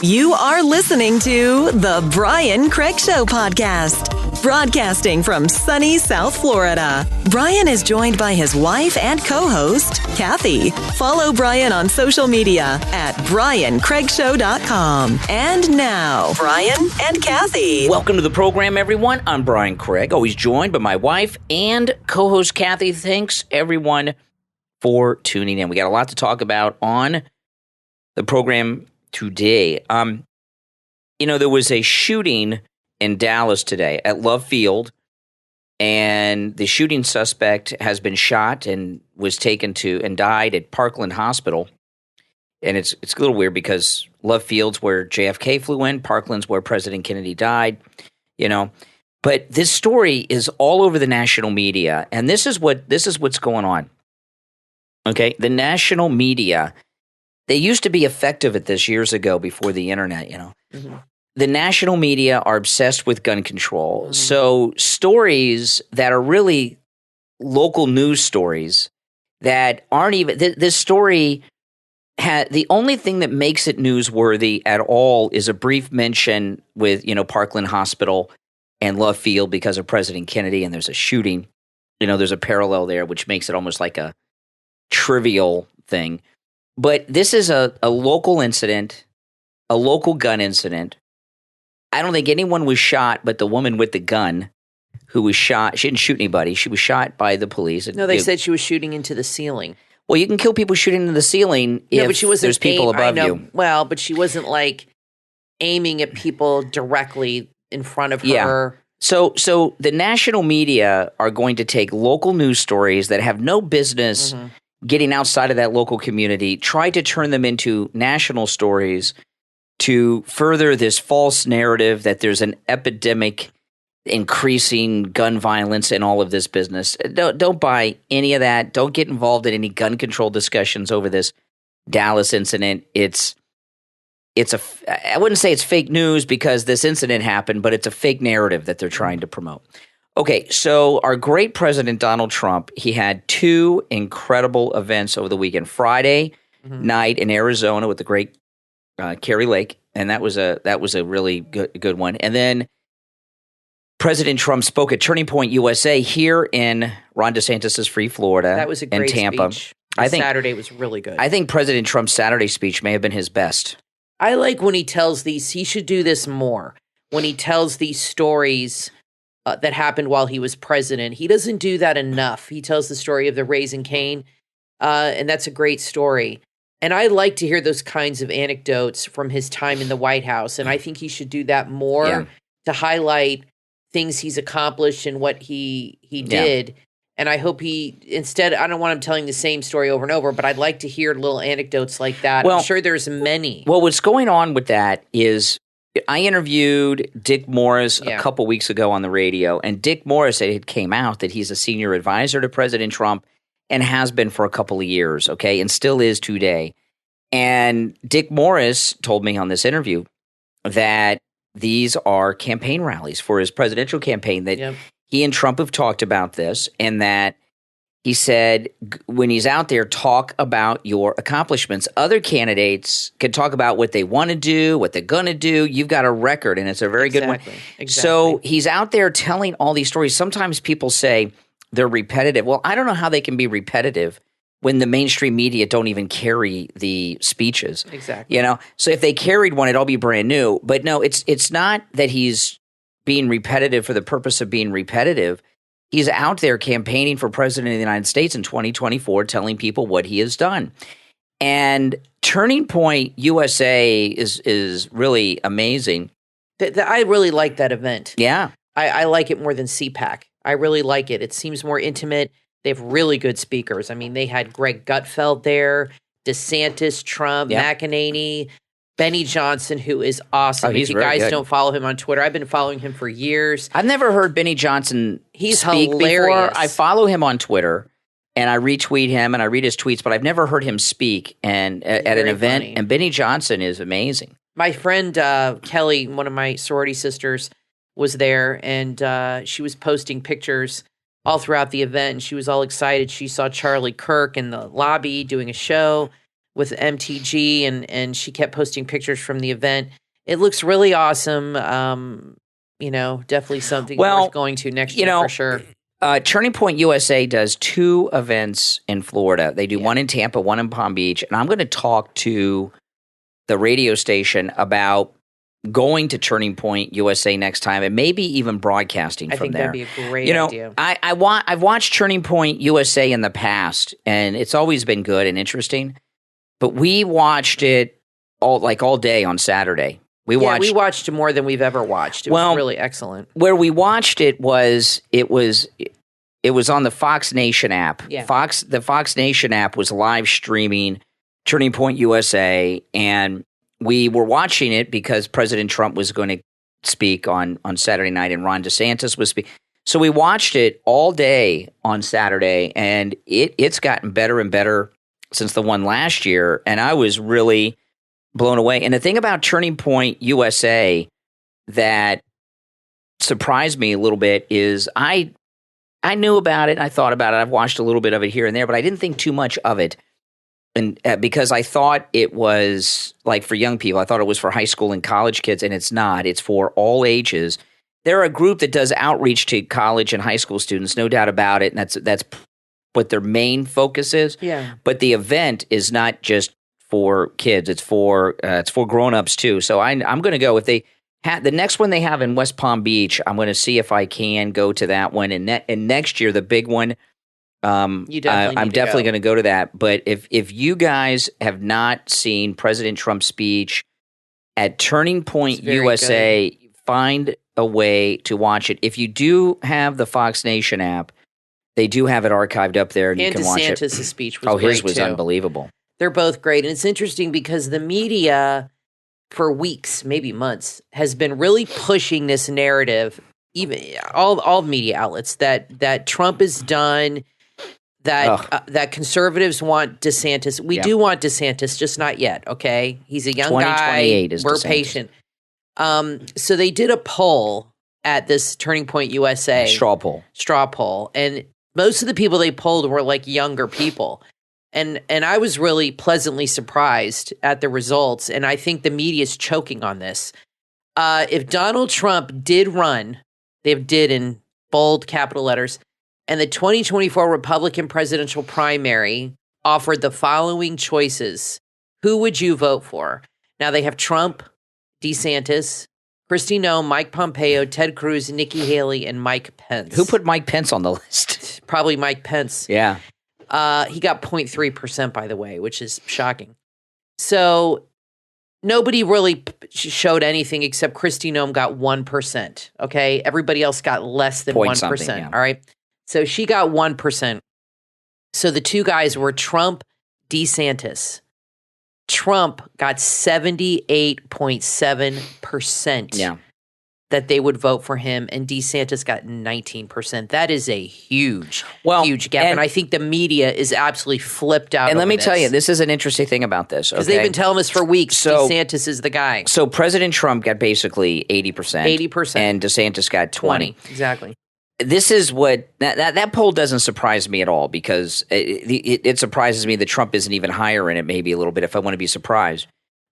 You are listening to The Brian Craig Show podcast, broadcasting from sunny South Florida. Brian is joined by his wife and co-host, Kathy. Follow Brian on social media at BrianCraigShow.com. And now, Brian and Kathy. Welcome to the program, everyone. I'm Brian Craig, always joined by my wife and co-host, Kathy. Thanks, everyone, for tuning in. We got a lot to talk about on the program today. There was a shooting in Dallas today at Love Field, and the shooting suspect has been shot and was taken to and died at Parkland Hospital. And it's a little weird because Love Field's where JFK flew in, Parkland's where President Kennedy died, But this story is all over the national media, and this is what's going on. Okay, the national media. They used to be effective at this years ago before the internet, Mm-hmm. The national media are obsessed with gun control. Mm-hmm. So stories that are really local news stories that aren't even this story the only thing that makes it newsworthy at all is a brief mention with, Parkland Hospital and Love Field because of President Kennedy, and there's a shooting. There's a parallel there, which makes it almost like a trivial thing. But this is a local incident, a local gun incident. I don't think anyone was shot but the woman with the gun who was shot. She didn't shoot anybody. She was shot by the police. No, they said she was shooting into the ceiling. Well, you can kill people shooting into the ceiling if there's people above you. Well, but she wasn't aiming at people directly in front of her. Yeah. So the national media are going to take local news stories that have no business getting outside of that local community, try to turn them into national stories to further this false narrative that there's an epidemic increasing gun violence and all of this business. Don't buy any of that. Don't get involved in any gun control discussions over this Dallas incident. I wouldn't say it's fake news because this incident happened, but it's a fake narrative that they're trying to promote. Okay, so our great President Donald Trump, he had two incredible events over the weekend. Friday night in Arizona with the great Carrie Lake, and that was a really good one. And then President Trump spoke at Turning Point USA here in Ron DeSantis' free Florida. That was a great Tampa. Speech. Saturday was really good. I think President Trump's Saturday speech may have been his best. I like when he tells these. He should do this more. When he tells these stories that happened while he was president. He doesn't do that enough. He tells the story of the Raising Cane, and that's a great story. And I like to hear those kinds of anecdotes from his time in the White House, and I think he should do that more to highlight things he's accomplished and what he did. And I hope I don't want him telling the same story over and over, but I'd like to hear little anecdotes like that. Well, I'm sure there's many. Well, what's going on with that is I interviewed Dick Morris a couple weeks ago on the radio, and Dick Morris, it came out that he's a senior advisor to President Trump and has been for a couple of years, okay, and still is today. And Dick Morris told me on this interview that these are campaign rallies for his presidential campaign, that he and Trump have talked about this, and that he said, when he's out there, talk about your accomplishments. Other candidates can talk about what they want to do, what they're going to do. You've got a record, and it's a very good one. Exactly. So he's out there telling all these stories. Sometimes people say they're repetitive. Well, I don't know how they can be repetitive when the mainstream media don't even carry the speeches. Exactly. So if they carried one, it'd all be brand new. But no, it's not that he's being repetitive for the purpose of being repetitive. He's out there campaigning for president of the United States in 2024, telling people what he has done. And Turning Point USA is really amazing. I really like that event. Yeah. I like it more than CPAC. I really like it. It seems more intimate. They have really good speakers. I mean, they had Greg Gutfeld there, DeSantis, Trump, McEnany, Benny Johnson, who is awesome. If you guys don't follow him on Twitter, I've been following him for years. I've never heard Benny Johnson speak hilarious. Before. I follow him on Twitter, and I retweet him, and I read his tweets, but I've never heard him speak and at an event. Funny. And Benny Johnson is amazing. My friend Kelly, one of my sorority sisters, was there, and she was posting pictures all throughout the event, and she was all excited. She saw Charlie Kirk in the lobby doing a show with MTG, and she kept posting pictures from the event. It looks really awesome. Definitely something worth going to next year for sure. Turning Point USA does 2 events in Florida. They do one in Tampa, one in Palm Beach, and I'm going to talk to the radio station about going to Turning Point USA next time, and maybe even broadcasting from there. I think that'd be a great idea. I've watched Turning Point USA in the past, and it's always been good and interesting. But we watched it all day on Saturday. We watched more than we've ever watched. It was really excellent. Where we watched it was on the Fox Nation app. Yeah. The Fox Nation app was live streaming Turning Point USA, and we were watching it because President Trump was going to speak on Saturday night, and Ron DeSantis was speaking. So we watched it all day on Saturday, and it's gotten better and better since the one last year, and I was really blown away. And the thing about Turning Point USA that surprised me a little bit is I knew about it, I thought about it, I've watched a little bit of it here and there, but I didn't think too much of it. And because I thought it was like for young people, I thought it was for high school and college kids, and it's not. It's for all ages. They're a group that does outreach to college and high school students, no doubt about it, and that's what their main focus is. Yeah. But the event is not just for kids; it's for grown-ups too. So I'm going to go if they the next one they have in West Palm Beach. I'm going to see if I can go to that one, and next year the big one. I'm definitely going to go to that. But if you guys have not seen President Trump's speech at Turning Point USA, find a way to watch it. If you do have the Fox Nation app, they do have it archived up there, and you can watch it. DeSantis' speech was great, his was unbelievable. They're both great, and it's interesting because the media, for weeks, maybe months, has been really pushing this narrative. Even all media outlets that Trump is done. That conservatives want DeSantis. We do want DeSantis, just not yet, okay? He's a young guy. We're DeSantis. patient. So they did a poll at this Turning Point USA. Straw poll. And most of the people they polled were like younger people. And I was really pleasantly surprised at the results, and I think the media is choking on this. If Donald Trump did run, they did in bold capital letters, and the 2024 Republican presidential primary offered the following choices, who would you vote for? Now they have Trump, DeSantis, Kristi Noem, Mike Pompeo, Ted Cruz, Nikki Haley, and Mike Pence. Who put Mike Pence on the list? Probably Mike Pence. Yeah. He got 0.3%, by the way, which is shocking. So nobody really showed anything except Kristi Noem got 1%. Okay. Everybody else got less than 1%. Yeah. All right. So she got 1%. So the two guys were Trump, DeSantis. Trump got 78.7% that they would vote for him, and DeSantis got 19%. That is a huge gap. And I think the media is absolutely flipped out. And let me tell you, this is an interesting thing about this. Because they've been telling us for weeks, DeSantis is the guy. So President Trump got basically 80%. 80%. And DeSantis got 20. Exactly. This is what that poll doesn't surprise me at all, because it surprises me that Trump isn't even higher in it, maybe a little bit, if I want to be surprised.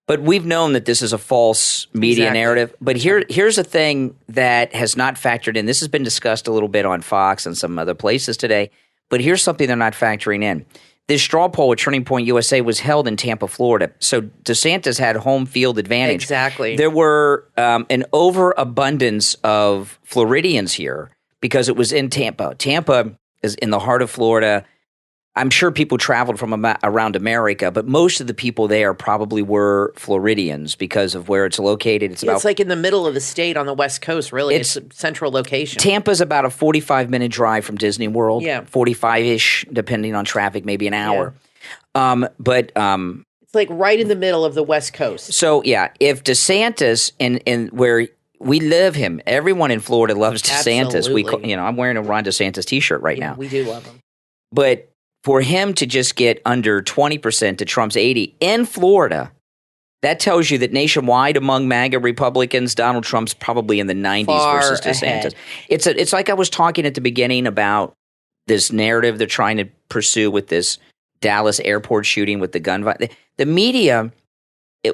But we've known that this is a false media narrative. But here's a thing that has not factored in. This has been discussed a little bit on Fox and some other places today. But here's something they're not factoring in. This straw poll at Turning Point USA was held in Tampa, Florida. So DeSantis had home field advantage. Exactly. There were an overabundance of Floridians here, because it was in Tampa. Tampa is in the heart of Florida. I'm sure people traveled from around America, but most of the people there probably were Floridians because of where it's located. It's like in the middle of the state on the West Coast, really. It's a central location. Tampa's about a 45-minute drive from Disney World. Yeah. 45-ish, depending on traffic, maybe an hour. Yeah. It's like right in the middle of the West Coast. So, if DeSantis and where we love him. Everyone in Florida loves DeSantis. Absolutely. I'm wearing a Ron DeSantis T-shirt right now. We do love him. But for him to just get under 20% to Trump's 80% in Florida, that tells you that nationwide among MAGA Republicans, Donald Trump's probably in the 90s versus DeSantis. Ahead. It's like I was talking at the beginning about this narrative they're trying to pursue with this Dallas airport shooting with the gun. The media,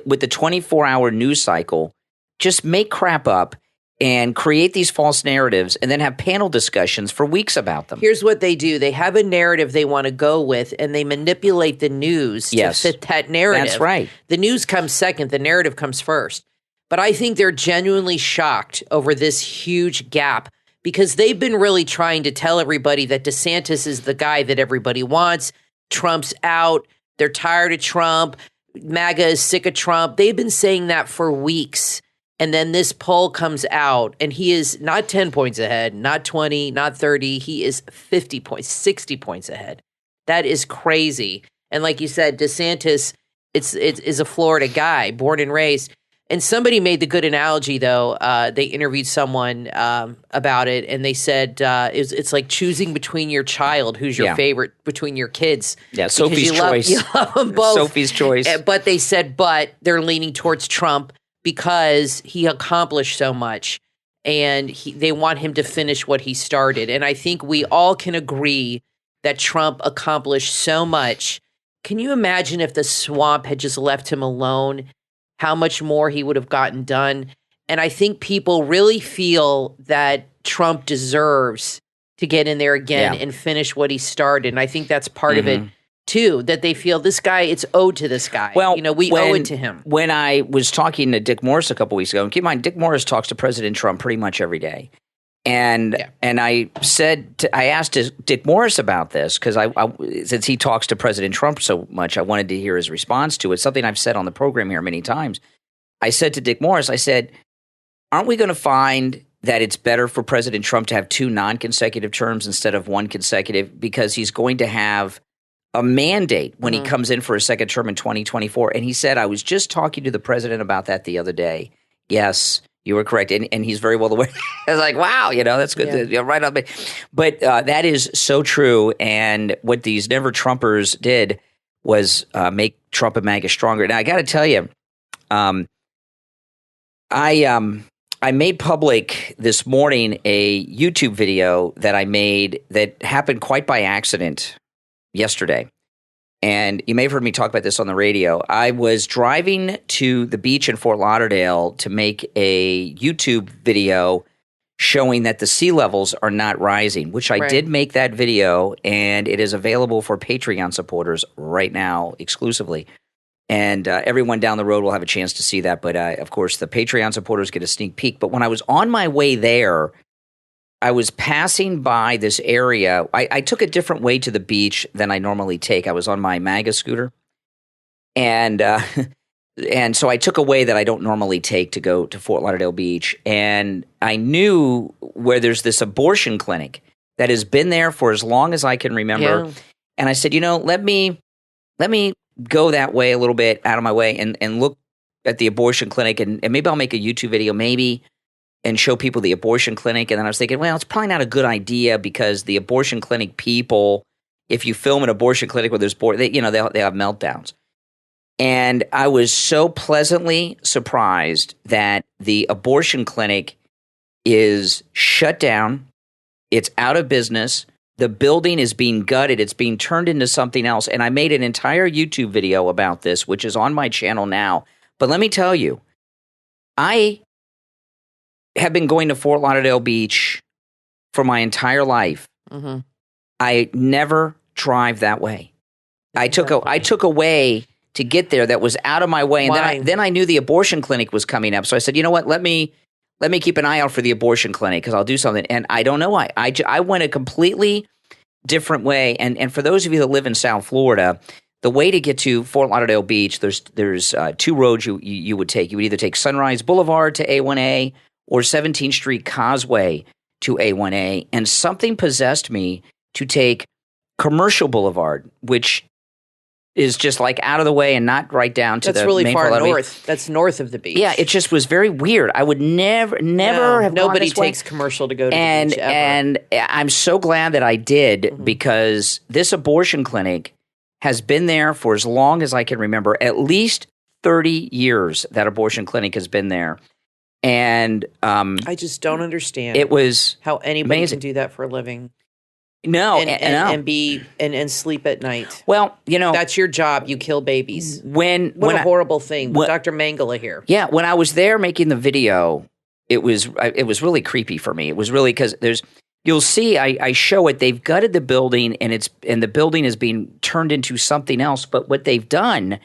with the 24-hour news cycle, just make crap up and create these false narratives and then have panel discussions for weeks about them. Here's what they do. They have a narrative they want to go with, and they manipulate the news to fit that narrative. That's right. The news comes second. The narrative comes first. But I think they're genuinely shocked over this huge gap because they've been really trying to tell everybody that DeSantis is the guy that everybody wants. Trump's out. They're tired of Trump. MAGA is sick of Trump. They've been saying that for weeks. And then this poll comes out, and he is not 10 points ahead, not 20, not 30. He is 50 points, 60 points ahead. That is crazy. And like you said, DeSantis is a Florida guy, born and raised. And somebody made the good analogy, though. They interviewed someone about it, and they said it's like choosing between your child, who's your favorite, between your kids. Yeah, Sophie's choice. You love them both. Sophie's choice. But they said, but they're leaning towards Trump because he accomplished so much, and they want him to finish what he started. And I think we all can agree that Trump accomplished so much. Can you imagine if the swamp had just left him alone, how much more he would have gotten done? And I think people really feel that Trump deserves to get in there again and finish what he started. And I think that's part of it, too, that they feel this guy, it's owed to this guy. Well, we owe it to him. When I was talking to Dick Morris a couple weeks ago, and keep in mind, Dick Morris talks to President Trump pretty much every day. And I asked Dick Morris about this because since he talks to President Trump so much, I wanted to hear his response to it. Something I've said on the program here many times. I said to Dick Morris, I said, aren't we going to find that it's better for President Trump to have 2 non-consecutive terms instead of 1 consecutive, because he's going to have a mandate when he comes in for a second term in 2024. And he said, I was just talking to the president about that the other day. Yes, you were correct. And he's very well aware. I was like, wow, that's good. Right on. But that is so true. And what these never Trumpers did was make Trump and MAGA stronger. Now, I got to tell you, I made public this morning a YouTube video that I made that happened quite by accident yesterday. And you may have heard me talk about this on the radio. I was driving to the beach in Fort Lauderdale to make a YouTube video showing that the sea levels are not rising, which I did make that video, and it is available for Patreon supporters right now exclusively. And everyone down the road will have a chance to see that. But, of course, the Patreon supporters get a sneak peek. But when I was on my way there, I was passing by this area. I took a different way to the beach than I normally take. I was on my MAGA scooter. And so I took a way that I don't normally take to go to Fort Lauderdale Beach. And I knew where there's this abortion clinic that has been there for as long as I can remember. Yeah. And I said, let me go that way a little bit out of my way and look at the abortion clinic. And maybe I'll make a YouTube video, and show people the abortion clinic. And then I was thinking, well, it's probably not a good idea because the abortion clinic people, if you film an abortion clinic where there's they have meltdowns. And I was so pleasantly surprised that the abortion clinic is shut down. It's out of business. The building is being gutted. It's being turned into something else. And I made an entire YouTube video about this, which is on my channel now. But let me tell you, I have been going to Fort Lauderdale Beach for my entire life. Mm-hmm. I never drive that way. I took a way to get there that was out of my way, and then I knew the abortion clinic was coming up. So I said, you know what? Let me keep an eye out for the abortion clinic because I'll do something. And I don't know why. I went a completely different way. And for those of you that live in South Florida, the way to get to Fort Lauderdale Beach, there's 2 roads you would take. You would either take Sunrise Boulevard to A1A or 17th Street Causeway to A1A. And something possessed me to take Commercial Boulevard, which is just like out of the way and not right down to the main. That's really far north. That's north of the beach. Yeah, it just was very weird. I would never have nobody gone this way. takes Commercial to go to the beach ever. And I'm so glad that I did because this abortion clinic has been there for as long as I can remember. At least 30 years that abortion clinic has been there. And I just don't understand. It was how anybody amazing. can do that for a living. No, and sleep at night. Well, That's your job. You kill babies. What a horrible thing. Dr. Mangala here. Yeah, when I was there making the video, it was really creepy for me. It was really because you'll see I show it. They've gutted the building and the building is being turned into something else. But what they've done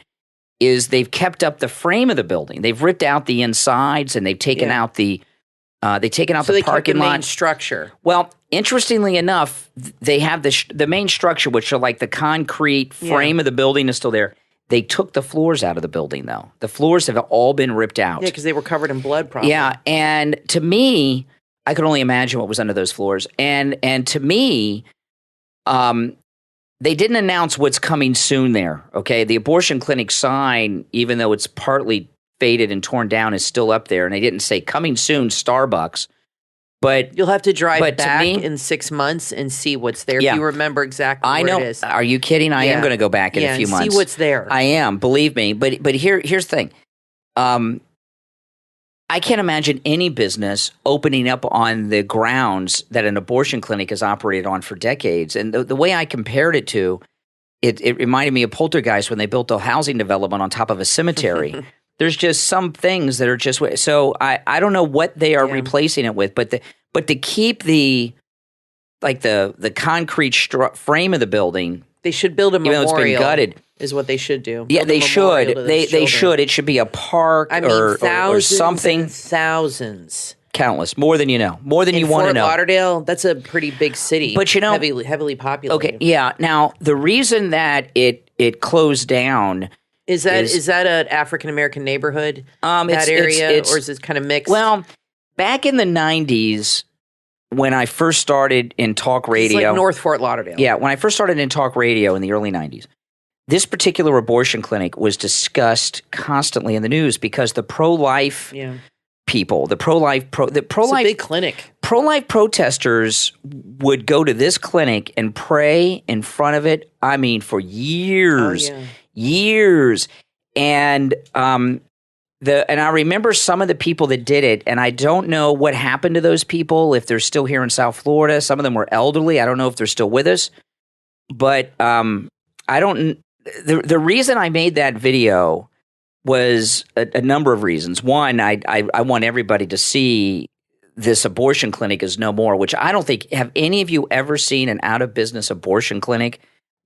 is they've kept up the frame of the building. They've ripped out the insides and they've taken out the parking lot main structure. Well, interestingly enough, they have the main structure, which are like the concrete frame of the building is still there. They took the floors out of the building, though. The floors have all been ripped out. Yeah, because they were covered in blood, probably. Yeah, and to me, I could only imagine what was under those floors. And to me, they didn't announce what's coming soon there, okay? The abortion clinic sign, even though it's partly faded and torn down, is still up there. And they didn't say coming soon, Starbucks. But you'll have to drive back in 6 months and see what's there. If you remember exactly where it is. Are you kidding? I am going to go back in a few months. See what's there. I am, believe me. But here's the thing. I can't imagine any business opening up on the grounds that an abortion clinic has operated on for decades. And the way I compared it to, it reminded me of Poltergeist when they built a housing development on top of a cemetery. There's just some things that are just – so I don't know what they are replacing it with, but to keep the concrete frame of the building – they should build a memorial. Even though it's been gutted. Is what they should do. Yeah, they should. They should. It should be a park or something. Thousands. Countless. More than you know. More than you want to know. Fort Lauderdale, that's a pretty big city. But heavily populated. Okay, yeah. Now, the reason that it closed down is that an African American neighborhood? That area, or is it kind of mixed? Well, back in the 90s, when I first started in talk radio. It's like North Fort Lauderdale. Yeah, when I first started in talk radio in the early 90s, this particular abortion clinic was discussed constantly in the news because the pro-life people, the big clinic. Pro-life protesters would go to this clinic and pray in front of it, I mean, for years. Years. And I remember some of the people that did it, and I don't know what happened to those people, if they're still here in South Florida. Some of them were elderly. I don't know if they're still with us. But I don't – the reason I made that video was a number of reasons. One, I want everybody to see this abortion clinic is no more, which I don't think – have any of you ever seen an out-of-business abortion clinic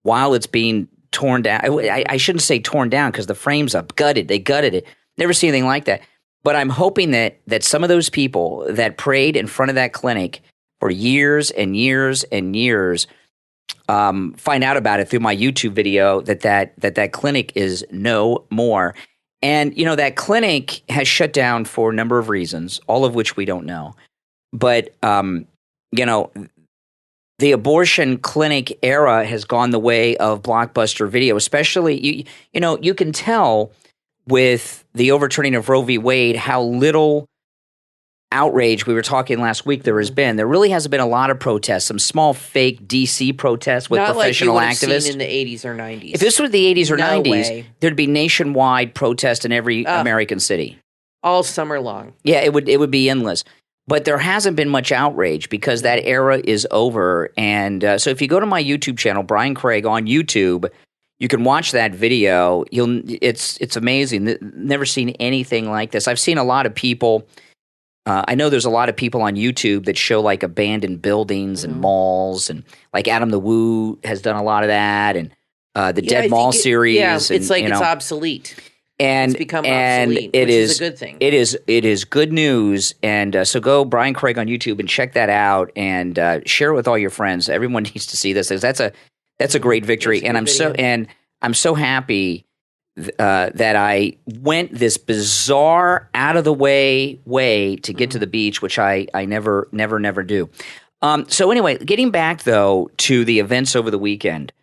while it's being torn down? I shouldn't say torn down because the frame's up. Gutted. They gutted it. Never seen anything like that. But I'm hoping that some of those people that prayed in front of that clinic for years and years and years find out about it through my YouTube video that clinic is no more. And, that clinic has shut down for a number of reasons, all of which we don't know. But, the abortion clinic era has gone the way of Blockbuster Video, especially, you can tell with the overturning of Roe v. Wade, how little outrage, we were talking last week, there has been. There really hasn't been a lot of protests, some small fake DC protests with professional activists. Seen in the 80s or 90s. If this was the 80s or 90s, there'd be nationwide protest in every American city. All summer long. Yeah, it would be endless. But there hasn't been much outrage because that era is over. And so if you go to my YouTube channel, Brian Craig on YouTube, you can watch that video. It's amazing. Never seen anything like this. I've seen a lot of people. I know there's a lot of people on YouTube that show like abandoned buildings and malls, and like Adam the Woo has done a lot of that, and the Dead Mall series. Yeah, it's like it's obsolete. And it's become obsolete, which is a good thing. It is good news. And so go Brian Craig on YouTube and check that out and share it with all your friends. Everyone needs to see this. That's a great victory, and I'm so happy that I went this bizarre, out of the way to get to the beach, which I never do. So anyway, getting back though to the events over the weekend,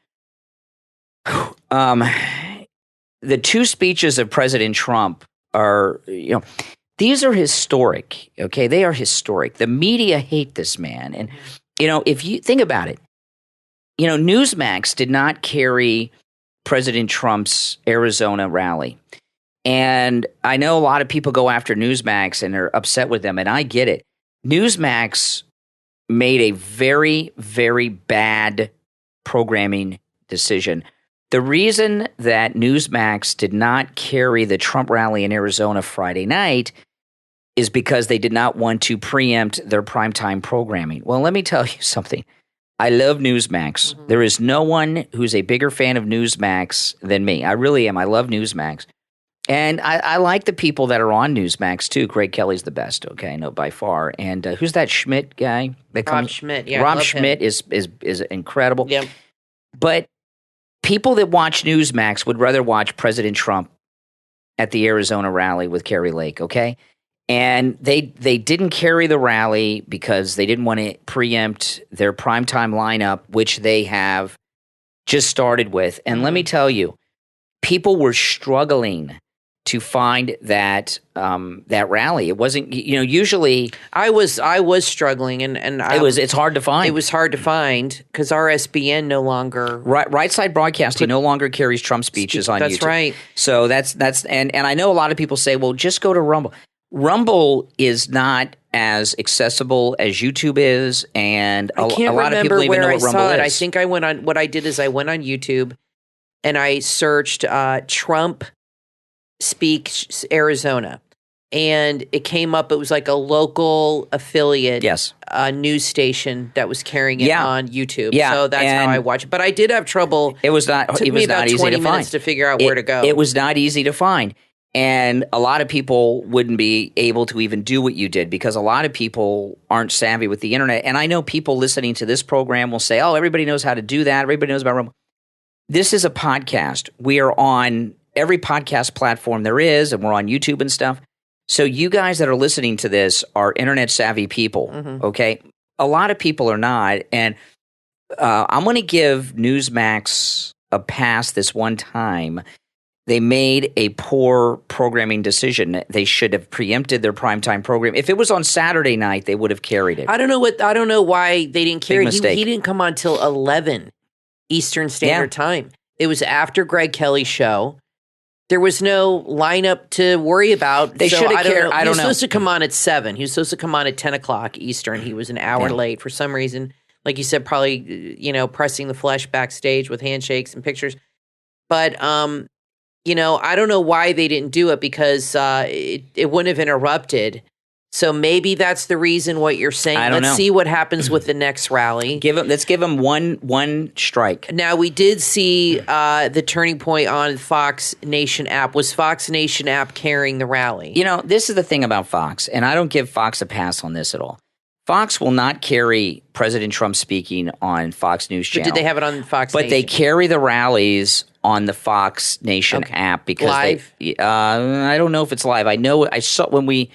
the two speeches of President Trump are, these are historic. Okay, they are historic. The media hate this man, and if you think about it. Newsmax did not carry President Trump's Arizona rally. And I know a lot of people go after Newsmax and are upset with them, and I get it. Newsmax made a very, very bad programming decision. The reason that Newsmax did not carry the Trump rally in Arizona Friday night is because they did not want to preempt their primetime programming. Well, let me tell you something. I love Newsmax. Mm-hmm. There is no one who's a bigger fan of Newsmax than me. I really am. I love Newsmax. And I like the people that are on Newsmax, too. Greg Kelly's the best, okay, no, by far. And who's that Schmidt guy? Rob Schmidt, yeah. Rob Schmidt is incredible. Yep. But people that watch Newsmax would rather watch President Trump at the Arizona rally with Kari Lake, okay? And they didn't carry the rally because they didn't want to preempt their primetime lineup, which they have just started with. And let me tell you, people were struggling to find that rally. It wasn't, usually I was struggling and it's hard to find. It was hard to find because RSBN no longer Right Side Broadcasting no longer carries Trump speeches on YouTube. That's right. So that's and I know a lot of people say, well, just go to Rumble. Rumble is not as accessible as YouTube is, and a lot of people don't even know what Rumble is. I think I went on. What I did is I went on YouTube and I searched Trump Speaks Arizona, and it came up. It was like a local affiliate, news station that was carrying it on YouTube. Yeah, so that's how I watched it. But I did have trouble. It was not. It took me about 20 minutes to figure out where to go. It was not easy to find. And a lot of people wouldn't be able to even do what you did because a lot of people aren't savvy with the internet. And I know people listening to this program will say, oh, everybody knows how to do that. Everybody knows about Rumble. This is a podcast. We are on every podcast platform there is, and we're on YouTube and stuff. So you guys that are listening to this are internet savvy people, okay? A lot of people are not. And I'm going to give Newsmax a pass this one time. They made a poor programming decision. They should have preempted their primetime program. If it was on Saturday night, they would have carried it. I don't know why they didn't carry it. He didn't come on till 11 Eastern Standard Time. It was after Greg Kelly's show. There was no lineup to worry about. They should have cared. He was supposed to come on at 7. He was supposed to come on at 10 o'clock Eastern. He was an hour late for some reason. Like you said, probably pressing the flesh backstage with handshakes and pictures. But I don't know why they didn't do it because it wouldn't have interrupted. So maybe that's the reason what you're saying. Let's see what happens with the next rally. Let's give them one strike. Now, we did see the turning point on Fox Nation app. Was Fox Nation app carrying the rally? This is the thing about Fox, and I don't give Fox a pass on this at all. Fox will not carry President Trump speaking on Fox News Channel. But did they have it on Fox Nation? But they carry the rallies on the Fox Nation app because live? I don't know if it's live. I know I saw when we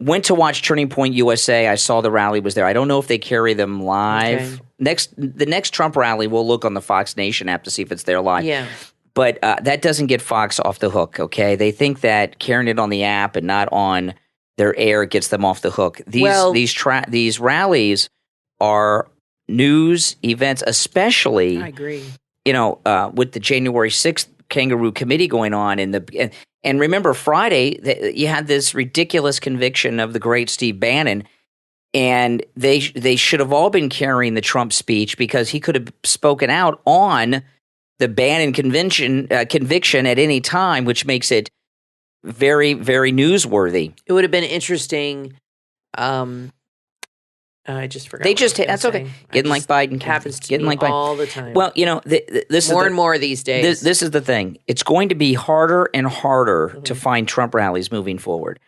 went to watch Turning Point USA, I saw the rally was there. I don't know if they carry them live. Okay. The next Trump rally, we'll look on the Fox Nation app to see if it's there live. Yeah. But that doesn't get Fox off the hook, okay? They think that carrying it on the app and not on their air gets them off the hook. These rallies are news events, especially. I agree. With the January 6th Kangaroo Committee going on, and remember Friday you had this ridiculous conviction of the great Steve Bannon, and they should have all been carrying the Trump speech because he could have spoken out on the Bannon conviction at any time, which makes it very, very newsworthy. It would have been interesting. I just forgot. That's okay. Getting like Biden happens to me all the time. Well, this more and more these days. This is the thing. It's going to be harder and harder to find Trump rallies moving forward.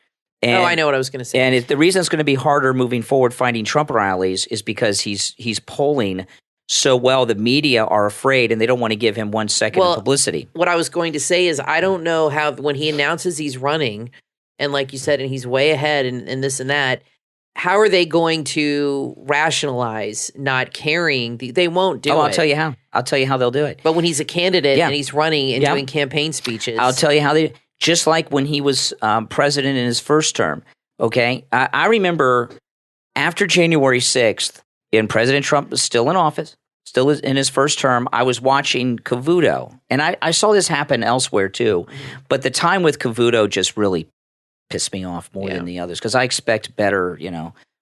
And, I know what I was going to say. And the reason it's going to be harder moving forward finding Trump rallies is because he's polling so well. The media are afraid and they don't want to give him 1 second of publicity. What I was going to say is I don't know how when he announces he's running, and like you said, and he's way ahead and this and that. How are they going to rationalize not carrying? They won't do it. I'll tell you how. I'll tell you how they'll do it. But when he's a candidate and he's running and doing campaign speeches. I'll tell you how they – just like when he was president in his first term, okay? I remember after January 6th, and President Trump was still in office, still in his first term, I was watching Cavuto. And I saw this happen elsewhere too. But the time with Cavuto just really pissed me off more than the others because I expect better,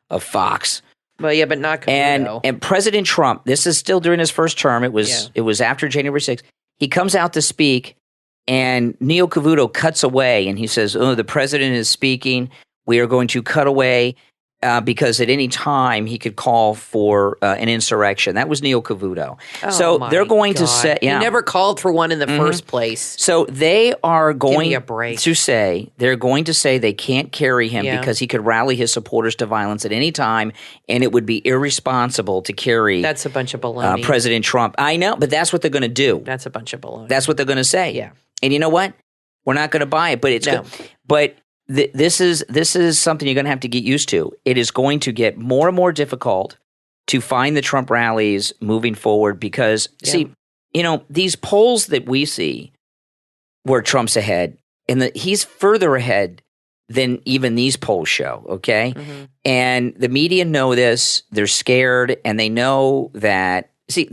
of Fox. Well, yeah, but not Cavuto. And President Trump, this is still during his first term. It was after January 6th. He comes out to speak, and Neil Cavuto cuts away, and he says, "Oh, the president is speaking. We are going to cut away because at any time he could call for an insurrection." That was Neil Cavuto. Oh, so they're going to say, He never called for one in the first place. So they are going to say they can't carry him because he could rally his supporters to violence at any time, and it would be irresponsible to carry. That's a bunch of baloney. President Trump. I know, but that's what they're going to do. That's a bunch of baloney. That's what they're going to say. Yeah. And you know what? We're not going to buy it, but it's good. But this is something you're going to have to get used to. It is going to get more and more difficult to find the Trump rallies moving forward because, see, these polls that we see where Trump's ahead, and he's further ahead than even these polls show, okay? Mm-hmm. And the media know this. They're scared, and they know that, see,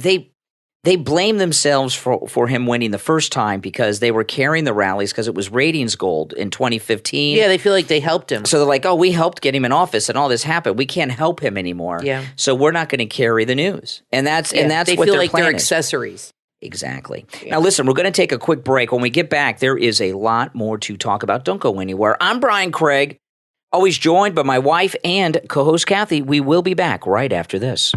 they blame themselves for him winning the first time because they were carrying the rallies because it was ratings gold in 2015. Yeah, they feel like they helped him. So they're like, oh, we helped get him in office and all this happened. We can't help him anymore. Yeah. So we're not going to carry the news. And that's they what feel their like plan they're is. Accessories. Exactly. Yeah. Now listen, we're going to take a quick break. When we get back, there is a lot more to talk about. Don't go anywhere. I'm Brian Craig, always joined by my wife and co-host Kathy. We will be back right after this.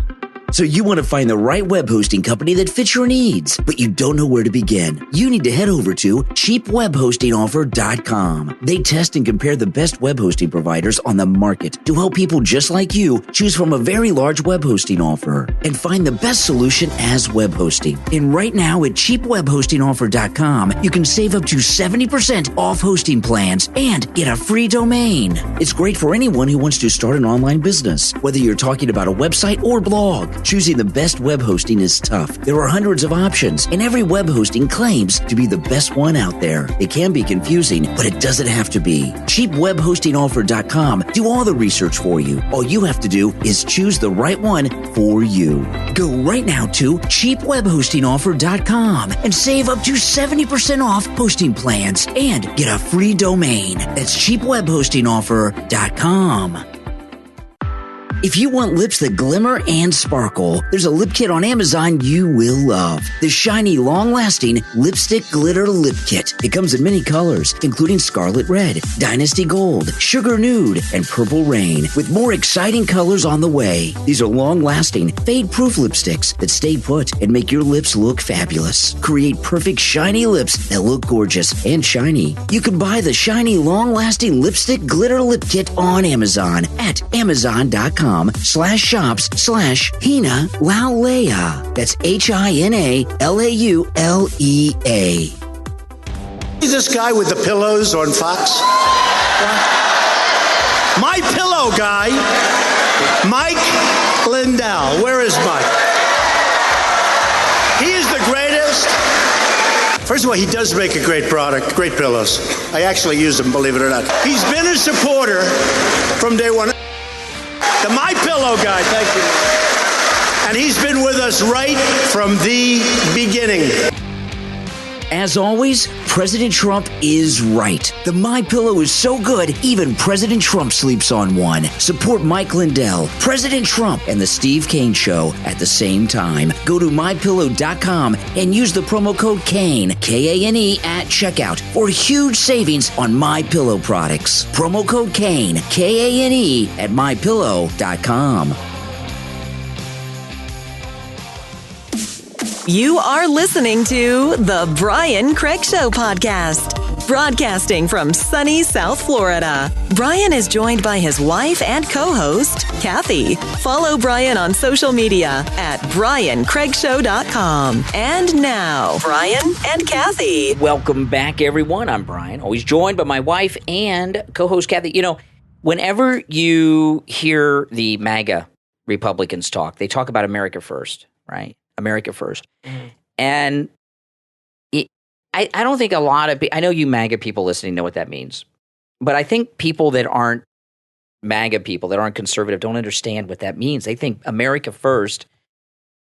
So you want to find the right web hosting company that fits your needs, but you don't know where to begin. You need to head over to cheapwebhostingoffer.com. They test and compare the best web hosting providers on the market to help people just like you choose from a very large web hosting offer and find the best solution as web hosting. And right now at cheapwebhostingoffer.com, you can save up to 70% off hosting plans and get a free domain. It's great for anyone who wants to start an online business, whether you're talking about a website or blog. Choosing the best web hosting is tough. There are hundreds of options, and every web hosting claims to be the best one out there. It can be confusing, but it doesn't have to be. CheapWebHostingOffer.com do all the research for you. All you have to do is choose the right one for you. Go right now to CheapWebHostingOffer.com and save up to 70% off hosting plans and get a free domain. That's CheapWebHostingOffer.com. If you want lips that glimmer and sparkle, there's a lip kit on Amazon you will love. The shiny, long-lasting Lipstick Glitter Lip Kit. It comes in many colors, including Scarlet Red, Dynasty Gold, Sugar Nude, and Purple Rain, with more exciting colors on the way. These are long-lasting, fade-proof lipsticks that stay put and make your lips look fabulous. Create perfect, shiny lips that look gorgeous and shiny. You can buy the shiny, long-lasting Lipstick Glitter Lip Kit on Amazon at Amazon.com/shops/Hina Laulea. That's HINALAULEA. See this guy with the pillows on Fox? My pillow guy, Mike Lindell. Where is Mike? He is the greatest. First of all, he does make a great product, great pillows. I actually use them, believe it or not. He's been a supporter from day one. The My Pillow guy, thank you. And he's been with us right from the beginning. As always, President Trump is right. The My Pillow is so good, even President Trump sleeps on one. Support Mike Lindell, President Trump, and the Steve Kane Show at the same time. Go to MyPillow.com and use the promo code KANE, K-A-N-E, at checkout for huge savings on My Pillow products. Promo code KANE, K-A-N-E, at MyPillow.com. You are listening to the Brian Craig Show podcast, broadcasting from sunny South Florida. Brian is joined by his wife and co-host, Kathy. Follow Brian on social media at BrianCraigShow.com. And now, Brian and Kathy. Welcome back, everyone. I'm Brian, always joined by my wife and co-host, Kathy. You know, whenever you hear the MAGA Republicans talk, they talk about America first, right? America first. Mm-hmm. And I don't think a lot of I know you MAGA people listening know what that means. But I think people that aren't MAGA people, that aren't conservative, don't understand what that means. They think America first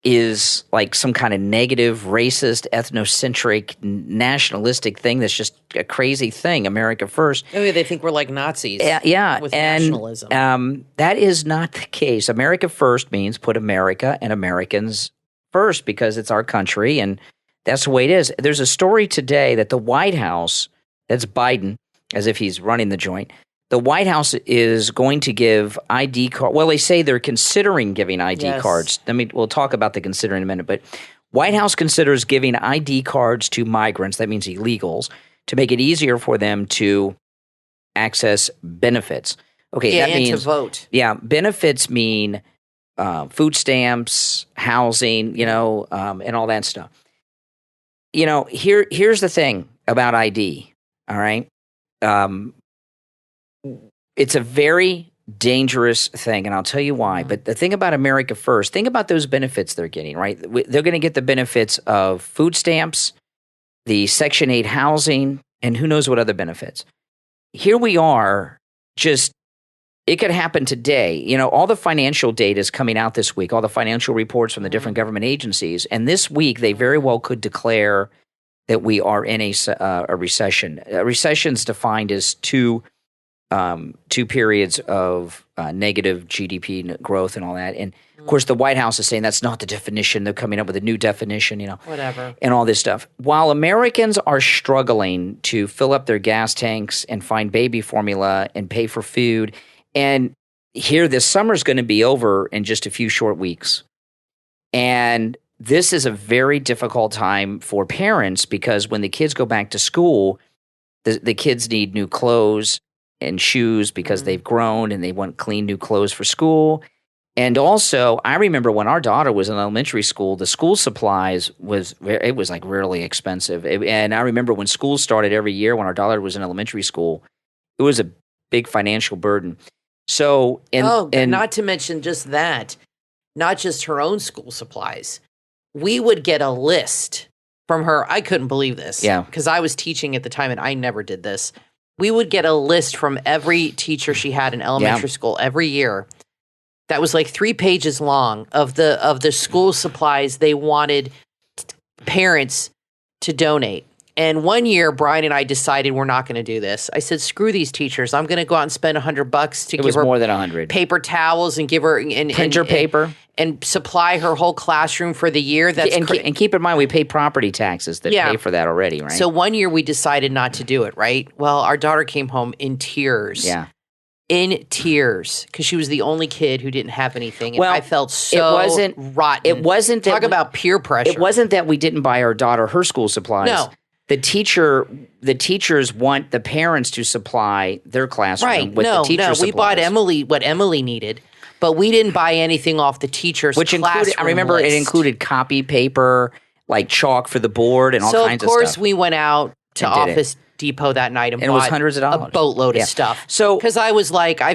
is like some kind of negative, racist, ethnocentric, nationalistic thing that's just a crazy thing, America first. Oh, yeah, they think we're like Nazis. Yeah, with and nationalism. that is not the case. America first means put America and Americans first because it's our country, and that's the way it is. There's a story today that the White House, that's Biden, as if he's running the joint, the White House is going to give ID cards. Well, they say they're considering giving ID cards. We'll talk about the considering in a minute. But White House considers giving ID cards to migrants, that means illegals, to make it easier for them to access benefits. Okay, yeah, that and means to vote. Yeah, benefits mean food stamps, housing, and all that stuff. Here's the thing about ID. All right. It's a very dangerous thing, and I'll tell you why. But the thing about America First, think about those benefits they're getting, right? They're going to get the benefits of food stamps, the Section 8 housing, and who knows what other benefits. Here we are, it could happen today. All the financial data is coming out this week, all the financial reports from the different government agencies, and this week they very well could declare that we are in a recession. A recession is defined as two periods of negative GDP growth and all that. And, of course, the White House is saying that's not the definition. They're coming up with a new definition, Whatever. And all this stuff. While Americans are struggling to fill up their gas tanks and find baby formula and pay for food, and here this summer's going to be over in just a few short weeks. And this is a very difficult time for parents because when the kids go back to school, the kids need new clothes and shoes because they've grown and they want clean new clothes for school. And also, I remember when our daughter was in elementary school, the school supplies was like really expensive. And I remember when school started every year when our daughter was in elementary school, it was a big financial burden. So, and not to mention just that, not just her own school supplies. We would get a list from her. I couldn't believe this. Yeah. Because I was teaching at the time and I never did this. We would get a list from every teacher she had in elementary school every year that was like 3 pages long of the school supplies they wanted parents to donate. And one year, Brian and I decided we're not going to do this. I said, screw these teachers. I'm going to go out and spend $100 to give her more than 100 paper towels and give her printer paper and supply her whole classroom for the year. And keep in mind, we pay property taxes that pay for that already, right? So one year we decided not to do it, right? Well, our daughter came home in tears. Yeah. In tears, because she was the only kid who didn't have anything. And well, I felt so rotten. It wasn't Talk about peer pressure. It wasn't that we didn't buy our daughter her school supplies. No. The teachers want the parents to supply their classroom with the teacher supplies. We bought Emily what Emily needed, but we didn't buy anything off the teacher's classroom I remember list. It included copy paper, like chalk for the board and all kinds of stuff. So, of course, we went out to Office Depot that night and bought it was hundreds of dollars. A boatload of stuff. So, because I was like, I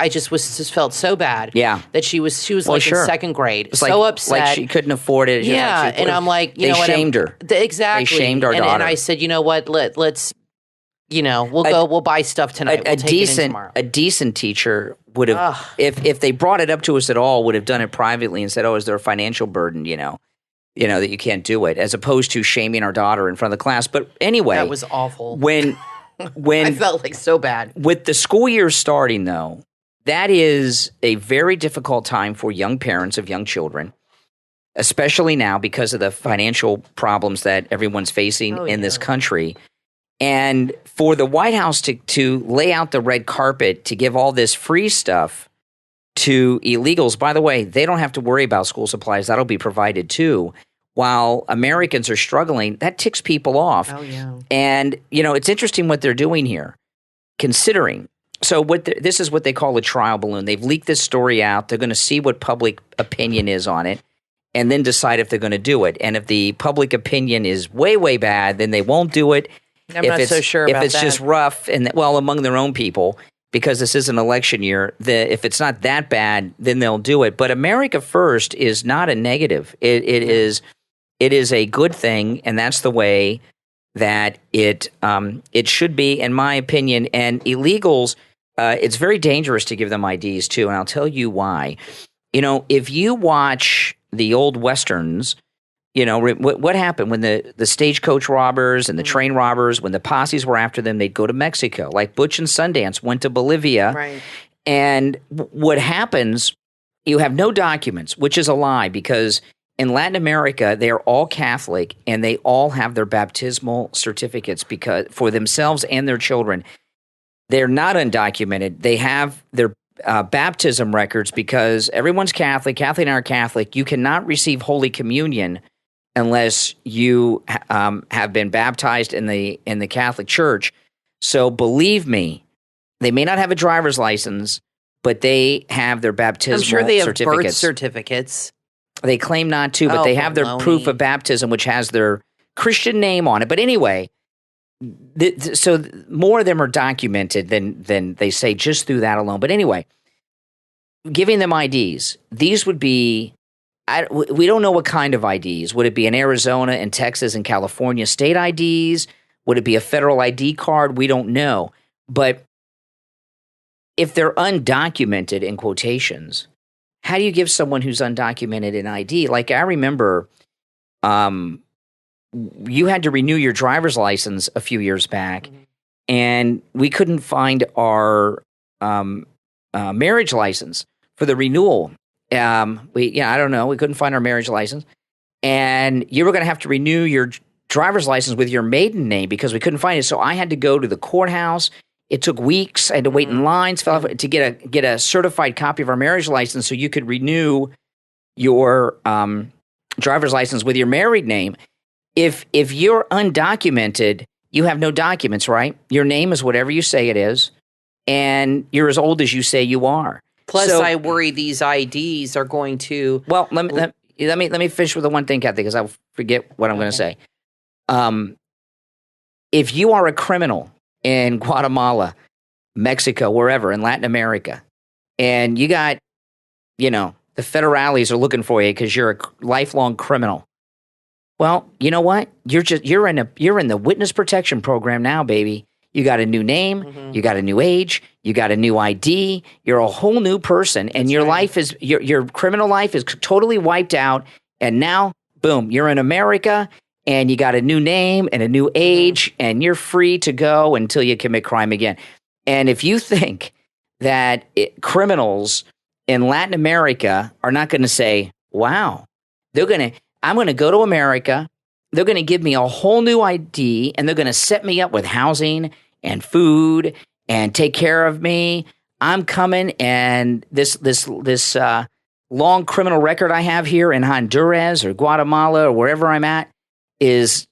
just felt so bad. Yeah. That she was like in second grade, it's so upset, like she couldn't afford it. Yeah, and I'm like, they shamed her. Exactly, they shamed our daughter. And I said, you know what? Let's, we'll buy stuff tonight. We'll take it in tomorrow. A decent teacher would have, if they brought it up to us at all, would have done it privately and said, "Oh, is there a financial burden? That you can't do it," as opposed to shaming our daughter in front of the class. But anyway, that was awful. When I felt like so bad. With the school year starting, though, that is a very difficult time for young parents of young children, especially now because of the financial problems that everyone's facing in this country. And for the White House to lay out the red carpet to give all this free stuff to illegals. By the way, they don't have to worry about school supplies. That'll be provided too. While Americans are struggling, that ticks people off. Oh, yeah. And, it's interesting what they're doing here, considering. So this is what they call a trial balloon. They've leaked this story out. They're going to see what public opinion is on it and then decide if they're going to do it. And if the public opinion is way, way bad, then they won't do it. I'm not so sure about that. If it's just rough and, among their own people, because this is an election year, if it's not that bad, then they'll do it. But America First is not a negative. It is a good thing, and that's the way that it should be, in my opinion. And illegals, it's very dangerous to give them IDs too, and I'll tell you why. If you watch the old westerns, you know, what happened when the stagecoach robbers and the train robbers, when the posses were after them, they'd go to Mexico. Like Butch and Sundance went to Bolivia. Right. And what happens, you have no documents, which is a lie, because in Latin America, they are all Catholic and they all have their baptismal certificates because for themselves and their children. They're not undocumented. They have their baptism records because everyone's Catholic. Kathleen and I are Catholic. You cannot receive Holy Communion unless you have been baptized in the Catholic Church. So believe me, they may not have a driver's license, but they have their baptismal certificates. I'm sure they have birth certificates. They claim not to, but they have their proof of baptism, which has their Christian name on it. But anyway, so more of them are documented than they say just through that alone. But anyway, giving them IDs, these would be, we don't know what kind of IDs. Would it be in Arizona and Texas and California state IDs? Would it be a federal ID card? We don't know. But if they're undocumented, in quotations, how do you give someone who's undocumented an ID? Like I remember you had to renew your driver's license a few years back, and we couldn't find our marriage license for the renewal. I don't know. We couldn't find our marriage license. And you were going to have to renew your driver's license with your maiden name because we couldn't find it. So I had to go to the courthouse. It took weeks. I had to wait in lines to get a certified copy of our marriage license so you could renew your driver's license with your married name. If you're undocumented, you have no documents, right? Your name is whatever you say it is, and you're as old as you say you are. Plus, I worry these IDs are going to. Well, let me finish with the one thing, Kathy, because I'll forget what I'm going to say. If you are a criminal in Guatemala, Mexico, wherever, in Latin America, and you got, the federales are looking for you because you're a lifelong criminal. Well, you know what? You're in the witness protection program now, baby. You got a new name, you got a new age, you got a new ID. You're a whole new person, and your life is your criminal life is totally wiped out. And now, boom, you're in America, and you got a new name and a new age, and you're free to go until you commit crime again. And if you think that criminals in Latin America are not going to say, "Wow, I'm going to go to America. They're going to give me a whole new ID, and they're going to set me up with housing and food and take care of me. I'm coming, and this long criminal record I have here in Honduras or Guatemala or wherever I'm at is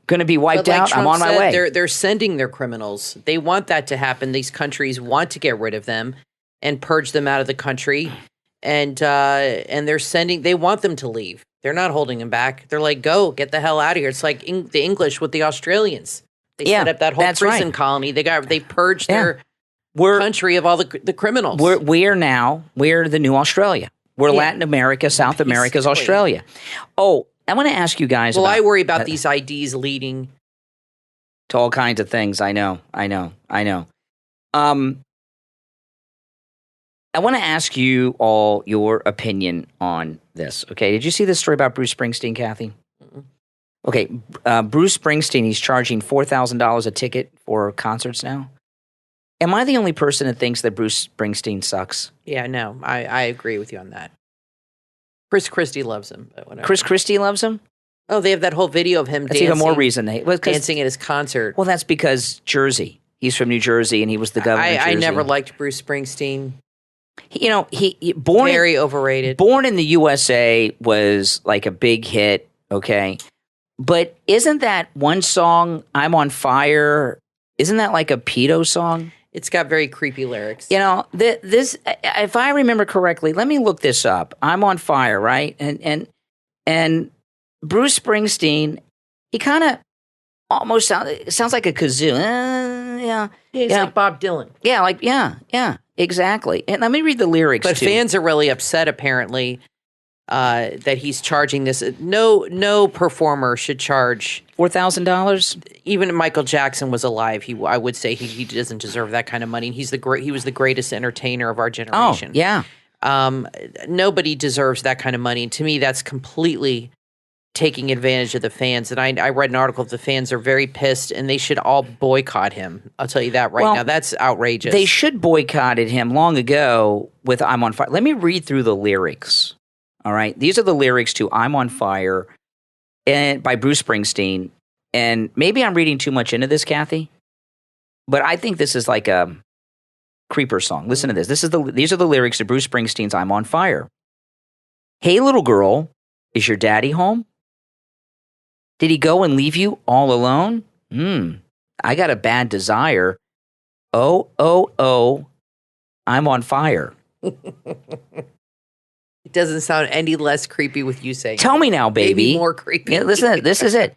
going to be wiped out. Trump I'm on my way." They're sending their criminals. They want that to happen. These countries want to get rid of them and purge them out of the country, and they're sending. They want them to leave. They're not holding them back. They're like, "Go, get the hell out of here." It's like the English with the Australians. They set up that whole prison colony. They purged their country of all the criminals. We're the new Australia. We're Latin America, South America's Australia. Oh, I want to ask you guys. Well, I worry about these IDs leading to all kinds of things. I know. I want to ask you all your opinion on this. Okay, did you see this story about Bruce Springsteen, Kathy? Okay, Bruce Springsteen, he's charging $4,000 a ticket for concerts now. Am I the only person that thinks that Bruce Springsteen sucks? Yeah, no, I agree with you on that. Chris Christie loves him, but whatever. Chris Christie loves him? Oh, they have that whole video of him That's dancing. Even more reason dancing at his concert. Well, that's because Jersey. He's from New Jersey, and he was the governor of Jersey. I never liked Bruce Springsteen. He born very overrated. Born in the USA was like a big hit, okay? But isn't that one song, I'm on Fire, isn't that like a pedo song? It's got very creepy lyrics. This, if I remember correctly, let me look this up. I'm on Fire, right? And Bruce Springsteen, he kind of almost sounds like a kazoo. He's like Bob Dylan. Yeah, exactly. And let me read the lyrics, But fans are really upset, apparently, that he's charging this. No performer should charge $4,000. Even if Michael Jackson was alive, I would say he doesn't deserve that kind of money. He was the greatest entertainer of our generation. Oh, yeah. Nobody deserves that kind of money. And to me, that's completely taking advantage of the fans. And I read an article, the fans are very pissed and they should all boycott him. I'll tell you that now. That's outrageous. They should boycotted him long ago with I'm on Fire. Let me read through the lyrics. All right. These are the lyrics to I'm on Fire and by Bruce Springsteen. And maybe I'm reading too much into this, Kathy, but I think this is like a creeper song. Listen to this. These are the lyrics to Bruce Springsteen's I'm on Fire. Hey, little girl, is your daddy home? Did he go and leave you all alone? I got a bad desire. Oh, oh, oh, I'm on fire. It doesn't sound any less creepy with you saying Tell me now, baby. Maybe more creepy. Yeah, listen, this is it.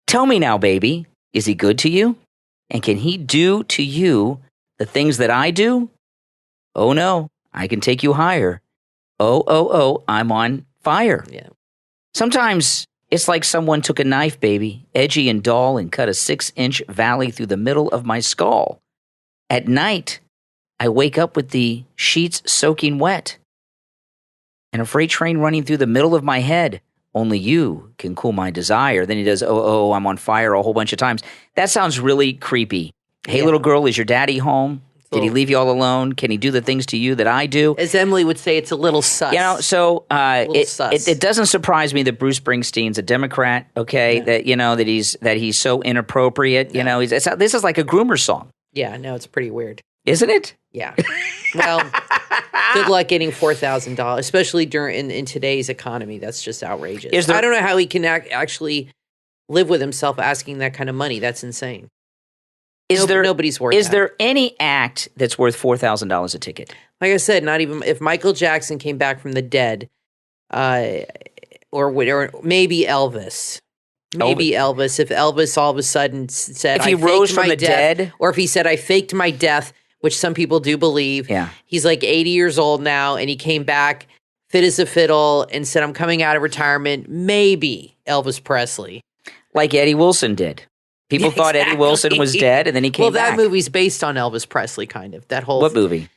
Tell me now, baby. Is he good to you? And can he do to you the things that I do? Oh, no, I can take you higher. Oh, oh, oh, I'm on fire. Yeah. Sometimes it's like someone took a knife, baby, edgy and dull, and cut a 6-inch valley through the middle of my skull. At night, I wake up with the sheets soaking wet and a freight train running through the middle of my head. Only you can cool my desire. Then he does, oh, I'm on fire a whole bunch of times. That sounds really creepy. Hey, little girl, is your daddy home? Did he leave you all alone? Can he do the things to you that I do? As Emily would say, it's a little sus. So it doesn't surprise me that Bruce Springsteen's a Democrat. Okay, Yeah. that he's so inappropriate. Yeah. This is like a groomer song, Yeah, no, it's pretty weird. isn't it? Yeah. Well, good luck getting $4,000, especially in today's economy. That's just outrageous. I don't know how he can actually live with himself asking that kind of money. That's insane. Nobody's worth Is that. there any act that's worth $4,000 a ticket? Like I said, not even if Michael Jackson came back from the dead, or maybe Elvis. Maybe Elvis. If Elvis all of a sudden said, If he rose from the dead? or if he said, I faked my death, which some people do believe. Yeah. He's like 80 years old now, and he came back fit as a fiddle and said, I'm coming out of retirement. Maybe Elvis Presley. Like Eddie Wilson did. People thought Eddie Wilson was dead, and then he came back. Well, that movie's based on Elvis Presley, kind of. That whole What movie?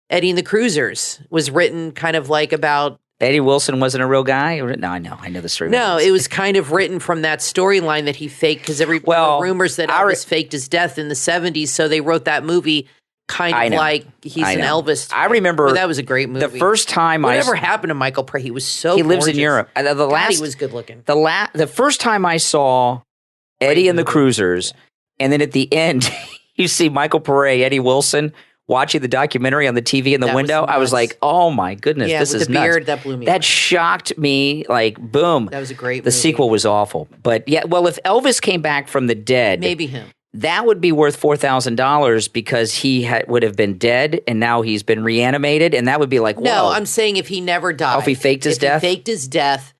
Eddie and the Cruisers was written kind of like about. Eddie Wilson wasn't a real guy? No, I know the story. No, it was kind of written from that storyline that he faked because there were rumors that Elvis faked his death in the 70s, so they wrote that movie kind of like he's an Elvis. I remember that was a great movie. The first time Whatever happened to Michael Pre? He was so He lives gorgeous. in Europe. He was good looking. The first time I saw Eddie and the Cruisers, and then at the end, you see Michael Pare, Eddie Wilson, watching the documentary on the TV in the window. I was like, oh my goodness, this is the nuts. beard, that blew me That away. shocked me, like, boom. That was a great The movie. sequel was awful. But yeah, well, if Elvis came back from the dead. Maybe him. That would be worth $4,000 because he would have been dead and now he's been reanimated. And that would be like, whoa. No, I'm saying if he never died. Oh, if he faked his death? He faked his death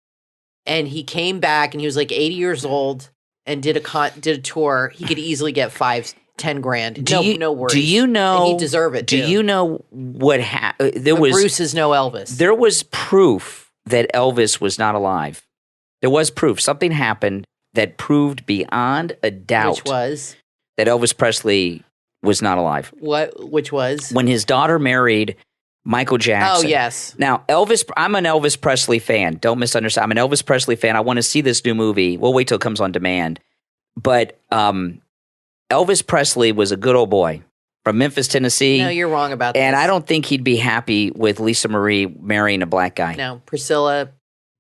and he came back and he was like 80 years old and did a tour, he could easily get $5-10 grand. No worries. Do you know? And he'd deserve it. Do too. you know what happened? Bruce is no Elvis. There was proof that Elvis was not alive. There was proof. Something happened that proved beyond a doubt Which was? that Elvis Presley was not alive. Which was? When his daughter married Michael Jackson. Oh, yes. Now, I'm an Elvis Presley fan. Don't misunderstand. I'm an Elvis Presley fan. I want to see this new movie. We'll wait till it comes on demand. But Elvis Presley was a good old boy from Memphis, Tennessee. No, you're wrong about that. And I don't think he'd be happy with Lisa Marie marrying a black guy. No, Priscilla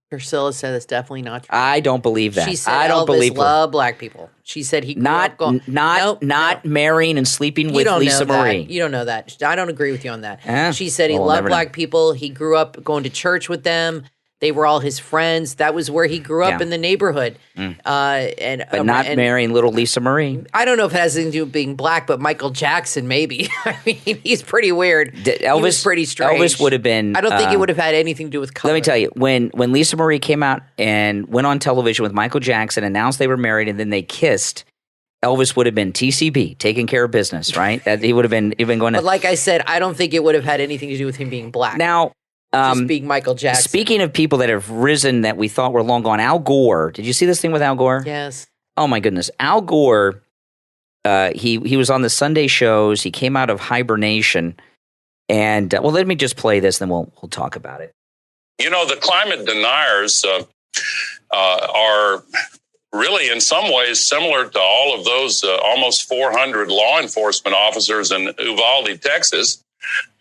said that's definitely not true. I don't believe that. She said I don't Elvis believe her. loved black people. She said he grew up going, not marrying and sleeping with Lisa Marie. You don't know that. I don't agree with you on that. Eh, she said he we'll loved never black know. people. He grew up going to church with them. They were all his friends. That was where he grew up Yeah. in the neighborhood. But not marrying little Lisa Marie. I don't know if it has anything to do with being black, but Michael Jackson, maybe. I mean, he's pretty weird. He was pretty strange. Elvis would have been. I don't think it would have had anything to do with color. Let me tell you, when Lisa Marie came out and went on television with Michael Jackson, announced they were married, and then they kissed, Elvis would have been TCB, taking care of business, right? That he would have been going to. But like I said, I don't think it would have had anything to do with him being black. Now, just being Michael Jackson. speaking of people that have risen that we thought were long gone, Al Gore. Did you see this thing with Al Gore? Yes. Oh my goodness, Al Gore. He was on the Sunday shows. He came out of hibernation, And well, let me just play this, then we'll talk about it. You know, the climate deniers are really in some ways similar to all of those almost 400 law enforcement officers in Uvalde, Texas,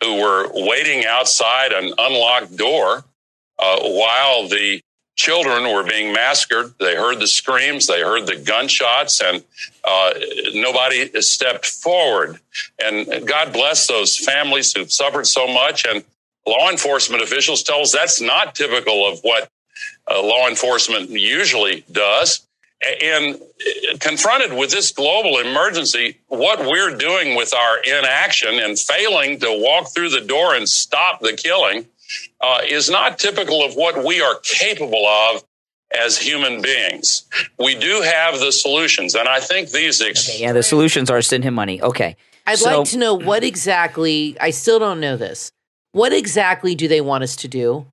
who were waiting outside an unlocked door while the children were being massacred. They heard the screams, they heard the gunshots, and nobody stepped forward. And God bless those families who've suffered so much. And law enforcement officials tell us that's not typical of what law enforcement usually does. And confronted with this global emergency, what we're doing with our inaction and failing to walk through the door and stop the killing is not typical of what we are capable of as human beings. We do have the solutions, and I think these... the solutions are send him money. Okay. I'd like to know what exactly, I still don't know this, what exactly do they want us to do?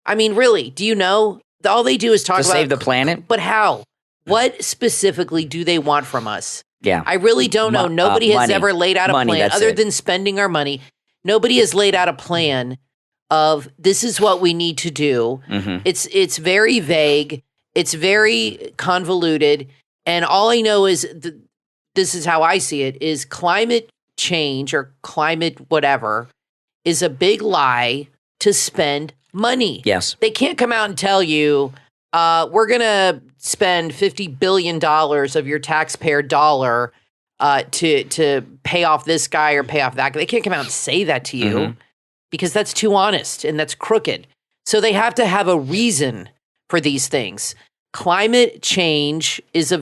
I mean, really, do you know? All they do is talk about... save the planet? But how? What specifically do they want from us? Yeah. I really don't know. Nobody has ever laid out a plan other than spending our money. Nobody has laid out a plan of this is what we need to do. Mm-hmm. It's very vague. It's very convoluted. And all I know is this is how I see it, is climate change or climate whatever is a big lie to spend money. Yes. They can't come out and tell you, we're going to spend $50 billion of your taxpayer dollar to pay off this guy or pay off that guy. They can't come out and say that to you because that's too honest and that's crooked. So they have to have a reason for these things. Climate change is a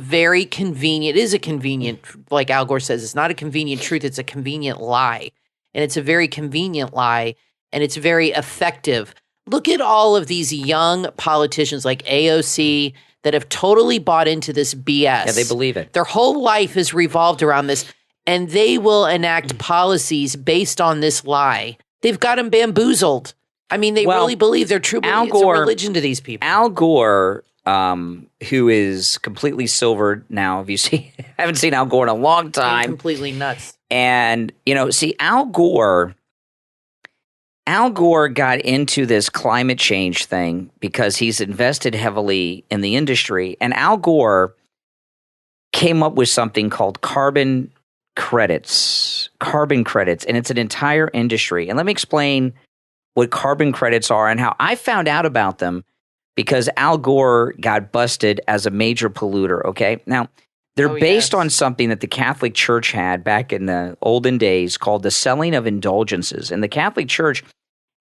convenient, like Al Gore says, it's not a convenient truth, it's a convenient lie. And it's a very convenient lie, and it's very effective. Look at all of these young politicians like AOC that have totally bought into this BS. Yeah, they believe it. Their whole life is revolved around this, and they will enact policies based on this lie. They've got them bamboozled. I mean, they really believe they're true. It's a religion to these people. Al Gore, who is completely silvered now. Have you seen? Haven't seen Al Gore in a long time. He's completely nuts. And Al Gore got into this climate change thing because he's invested heavily in the industry. And Al Gore came up with something called carbon credits, and it's an entire industry. And let me explain what carbon credits are and how I found out about them because Al Gore got busted as a major polluter, okay? Now, they're based on something that the Catholic Church had back in the olden days called the selling of indulgences. And the Catholic Church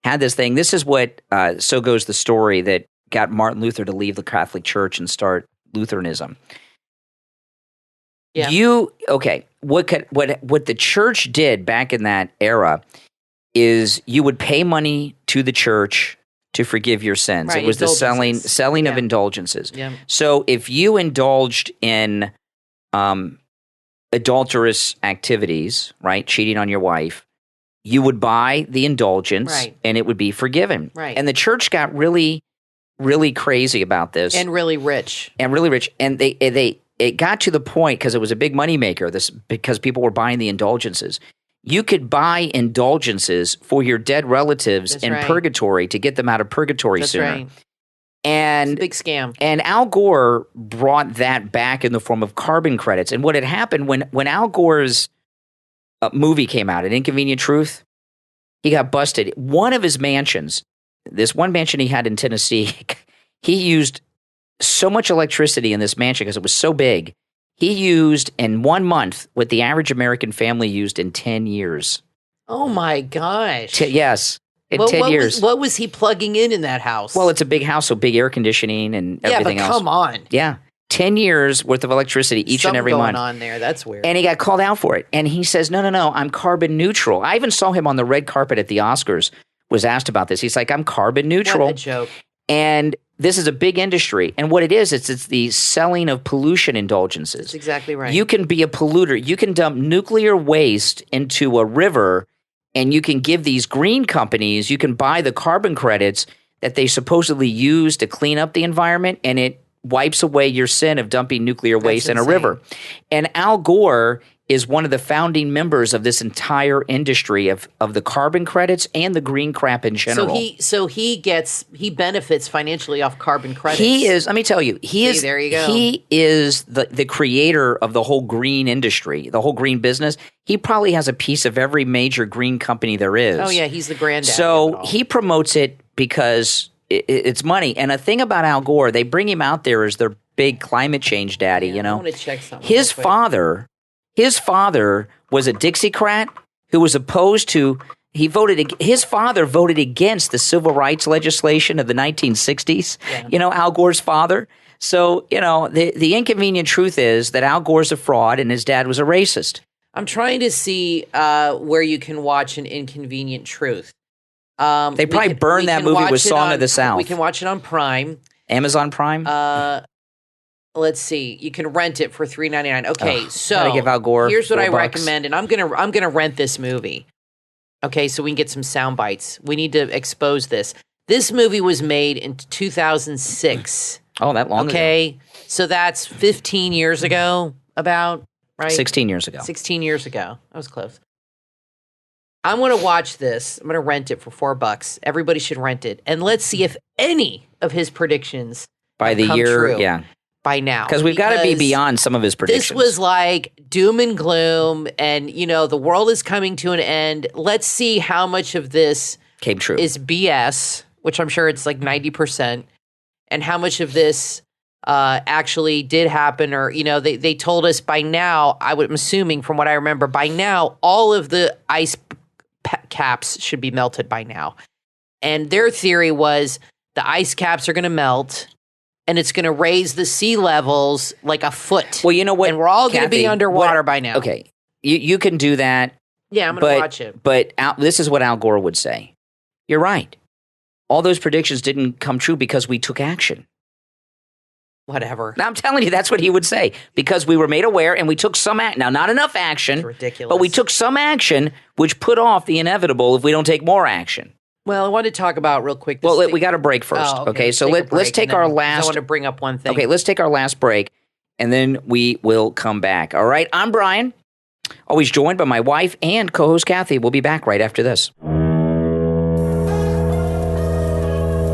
had this thing. This is what, so goes the story, that got Martin Luther to leave the Catholic Church and start Lutheranism. Yeah. What the church did back in that era is you would pay money to the church to forgive your sins. Right, it was the selling of indulgences. Yeah. So if you indulged in adulterous activities, right, cheating on your wife, you would buy the indulgence and it would be forgiven. Right. And the church got really, really crazy about this. And really rich. And it got to the point, because it was a big moneymaker, because people were buying the indulgences. You could buy indulgences for your dead relatives in purgatory to get them out of purgatory sooner. Right. And it's a big scam. And Al Gore brought that back in the form of carbon credits. And what had happened when Al Gore's movie came out, An Inconvenient Truth, he got busted. One of his mansions, this one mansion he had in Tennessee, he used so much electricity in this mansion because it was so big. He used in 1 month what the average American family used in 10 years. Oh my gosh. Yes. In 10 years. What was he plugging in that house? Well, it's a big house, so big air conditioning and everything else. Yeah, but come on. Yeah. 10 years worth of electricity each and every month. Something going on there. That's weird. And he got called out for it. And he says, no, I'm carbon neutral. I even saw him on the red carpet at the Oscars, was asked about this. He's like, I'm carbon neutral. What a joke. And this is a big industry. And what it is, it's the selling of pollution indulgences. That's exactly right. You can be a polluter. You can dump nuclear waste into a river, and you can give these green companies, you can buy the carbon credits that they supposedly use to clean up the environment, and it wipes away your sin of dumping nuclear waste in a river. And Al Gore is one of the founding members of this entire industry of the carbon credits and the green crap in general. So he benefits financially off carbon credits. He is, let me tell you, there you go. He is the creator of the whole green industry, the whole green business. He probably has a piece of every major green company there is. Oh yeah, he's the granddaddy. So he promotes it because it's money. And a thing about Al Gore, they bring him out there as their big climate change daddy, you know. I want to check something. His father was a Dixiecrat who was opposed to his father voted against the civil rights legislation of the 1960s, you know, Al Gore's father. So, you know, the inconvenient truth is that Al Gore's a fraud and his dad was a racist. I'm trying to see where you can watch an inconvenient truth. They probably burned that movie with Song of the South. We can watch it on Prime. Amazon Prime? Let's see. You can rent it for $3.99. Okay, so give Al Gore here's what I $4. recommend, and I'm gonna rent this movie. Okay, so we can get some sound bites. We need to expose this. This movie was made in 2006. Oh, that long ago. Okay, so that's 15 years ago, about, right? 16 years ago. 16 years ago. That was close. I'm going to watch this. I'm going to rent it for $4. Everybody should rent it. And let's see if any of his predictions by the come year, true yeah. By now. Because we've got to be beyond some of his predictions. This was like doom and gloom, and, you know, the world is coming to an end. Let's see how much of this came true. Is BS, which I'm sure it's like 90%, and how much of this actually did happen, or, you know, they told us by now, I'm assuming from what I remember, by now, all of the ice caps should be melted by now. And their theory was the ice caps are going to melt, and it's going to raise the sea levels like a foot. Well, you know what? And we're all going to be underwater by now. Okay. You can do that. Yeah, I'm going to watch it. But this is what Al Gore would say. You're right. All those predictions didn't come true because we took action. Whatever. Now, I'm telling you, that's what he would say. Because we were made aware and we took some action. Now, not enough action. It's ridiculous. But we took some action, which put off the inevitable if we don't take more action. Well, I want to talk about real quick. Well, we got a break first. Oh, okay, so let's take our last. I want to bring up one thing. Okay, let's take our last break, and then we will come back. All right, I'm Brian, always joined by my wife and co-host Kathy. We'll be back right after this.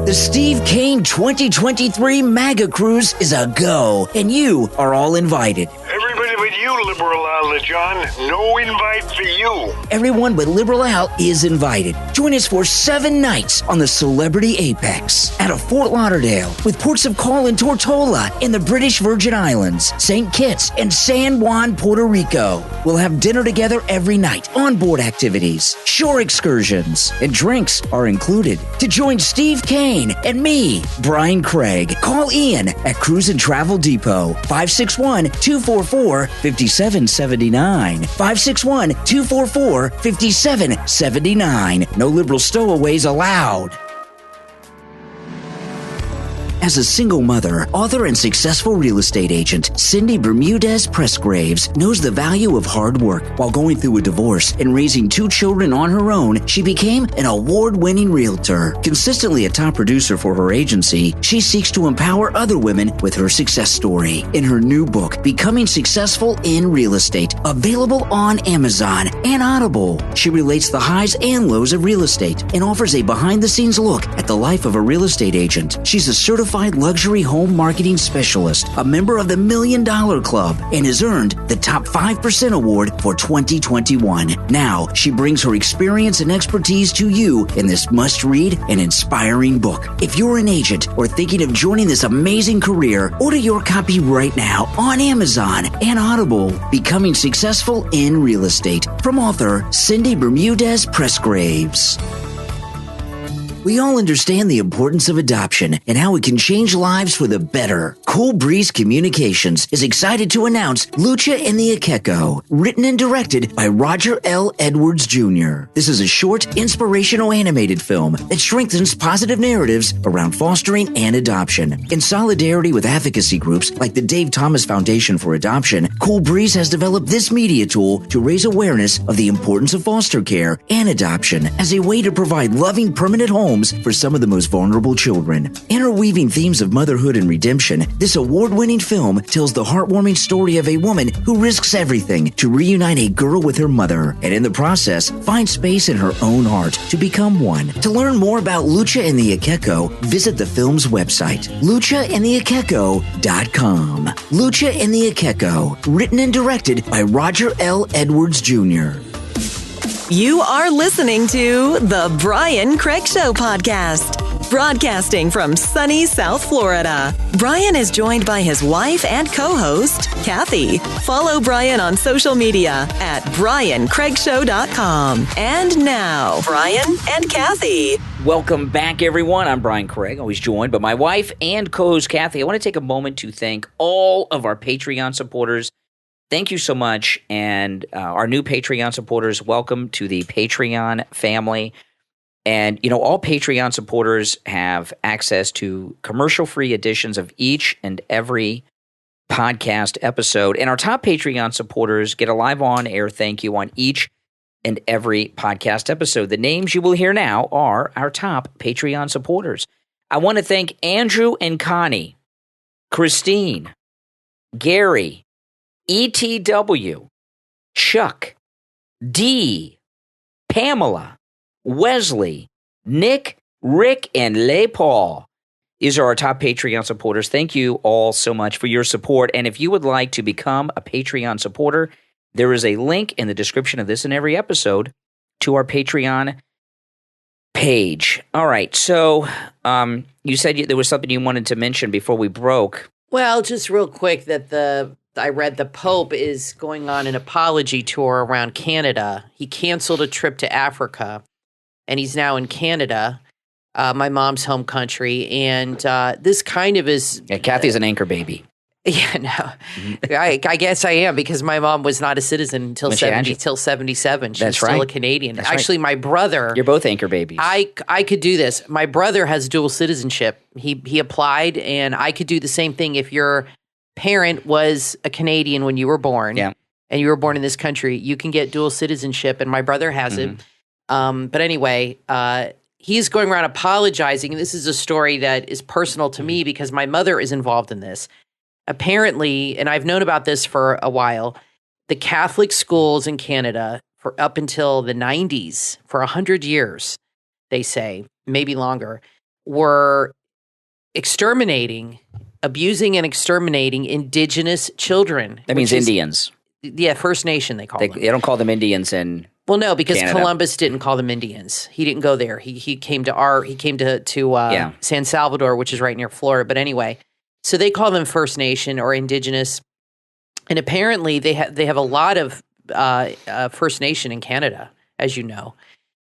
The Steve Kane 2023 MAGA Cruise is a go, and you are all invited. Everybody but you, Liberal Al John. No invite for you. Everyone but Liberal Al is invited. Join us for 7 nights on the Celebrity Apex out of Fort Lauderdale, with ports of call in Tortola in the British Virgin Islands, St. Kitts, and San Juan, Puerto Rico. We'll have dinner together every night, onboard activities, shore excursions, and drinks are included. To join Steve Kane and me, Brian Craig, call Ian at Cruise and Travel Depot, 561-244-5779. 561-244-5779. No liberal stowaways allowed. As a single mother, author, and successful real estate agent, Cindy Bermudez Pressgraves knows the value of hard work. While going through a divorce and raising 2 children on her own, she became an award-winning realtor. Consistently a top producer for her agency, she seeks to empower other women with her success story. In her new book, Becoming Successful in Real Estate, available on Amazon and Audible, she relates the highs and lows of real estate and offers a behind-the-scenes look at the life of a real estate agent. She's a certified luxury home marketing specialist, a member of the $1 Million Club, and has earned the Top 5% award for 2021. Now, she brings her experience and expertise to you in this must-read and inspiring book. If you're an agent or thinking of joining this amazing career, order your copy right now on Amazon and Audible. Becoming Successful in Real Estate, from author Cindy Bermudez Pressgraves. We all understand the importance of adoption and how it can change lives for the better. Cool Breeze Communications is excited to announce Lucha and the Akeko, written and directed by Roger L. Edwards Jr. This is a short, inspirational animated film that strengthens positive narratives around fostering and adoption. In solidarity with advocacy groups like the Dave Thomas Foundation for Adoption, Cool Breeze has developed this media tool to raise awareness of the importance of foster care and adoption as a way to provide loving permanent homes homes for some of the most vulnerable children. Interweaving themes of motherhood and redemption, this award-winning film tells the heartwarming story of a woman who risks everything to reunite a girl with her mother, and in the process, find space in her own heart to become one. To learn more about Lucha and the Ikeko, visit the film's website, luchaandtheikeko.com. Lucha and the Ikeko, written and directed by Roger L. Edwards Jr. You are listening to the Brian Craig Show podcast, broadcasting from sunny South Florida. Brian is joined by his wife and co-host, Kathy. Follow Brian on social media at BrianCraigShow.com. And now, Brian and Kathy. Welcome back, everyone. I'm Brian Craig, always joined by my wife and co-host, Kathy. I want to take a moment to thank all of our Patreon supporters. Thank you so much. And our new Patreon supporters, welcome to the Patreon family. And, all Patreon supporters have access to commercial-free editions of each and every podcast episode. And our top Patreon supporters get a live on-air thank you on each and every podcast episode. The names you will hear now are our top Patreon supporters. I want to thank Andrew and Connie, Christine, Gary, ETW, Chuck, D, Pamela, Wesley, Nick, Rick, and Le Paul. These are our top Patreon supporters. Thank you all so much for your support. And if you would like to become a Patreon supporter, there is a link in the description of this and every episode to our Patreon page. All right. So you said there was something you wanted to mention before we broke. Well, just real quick that I read the Pope is going on an apology tour around Canada. He canceled a trip to Africa, and he's now in Canada, my mom's home country. And this kind of is... Yeah, Kathy's an anchor baby. Yeah, no. I guess I am, because my mom was not a citizen until 77. She was still a Canadian. That's Actually, my brother... You're both anchor babies. I could do this. My brother has dual citizenship. He applied, and I could do the same thing if your parent was a Canadian when you were born, and you were born in this country. You can get dual citizenship, and my brother has it. But anyway, he's going around apologizing. And this is a story that is personal to me because my mother is involved in this. Apparently, and I've known about this for a while, the Catholic schools in Canada for up until the 90s, for 100 years, they say, maybe longer, were abusing and exterminating Indigenous children. That means Indians. Yeah, First Nation they call them. They don't call them Indians in Well, no, because Canada. Columbus didn't call them Indians. He didn't go there. He came to San Salvador, which is right near Florida. But anyway, so they call them First Nation or Indigenous, and apparently they have a lot of First Nation in Canada, as you know,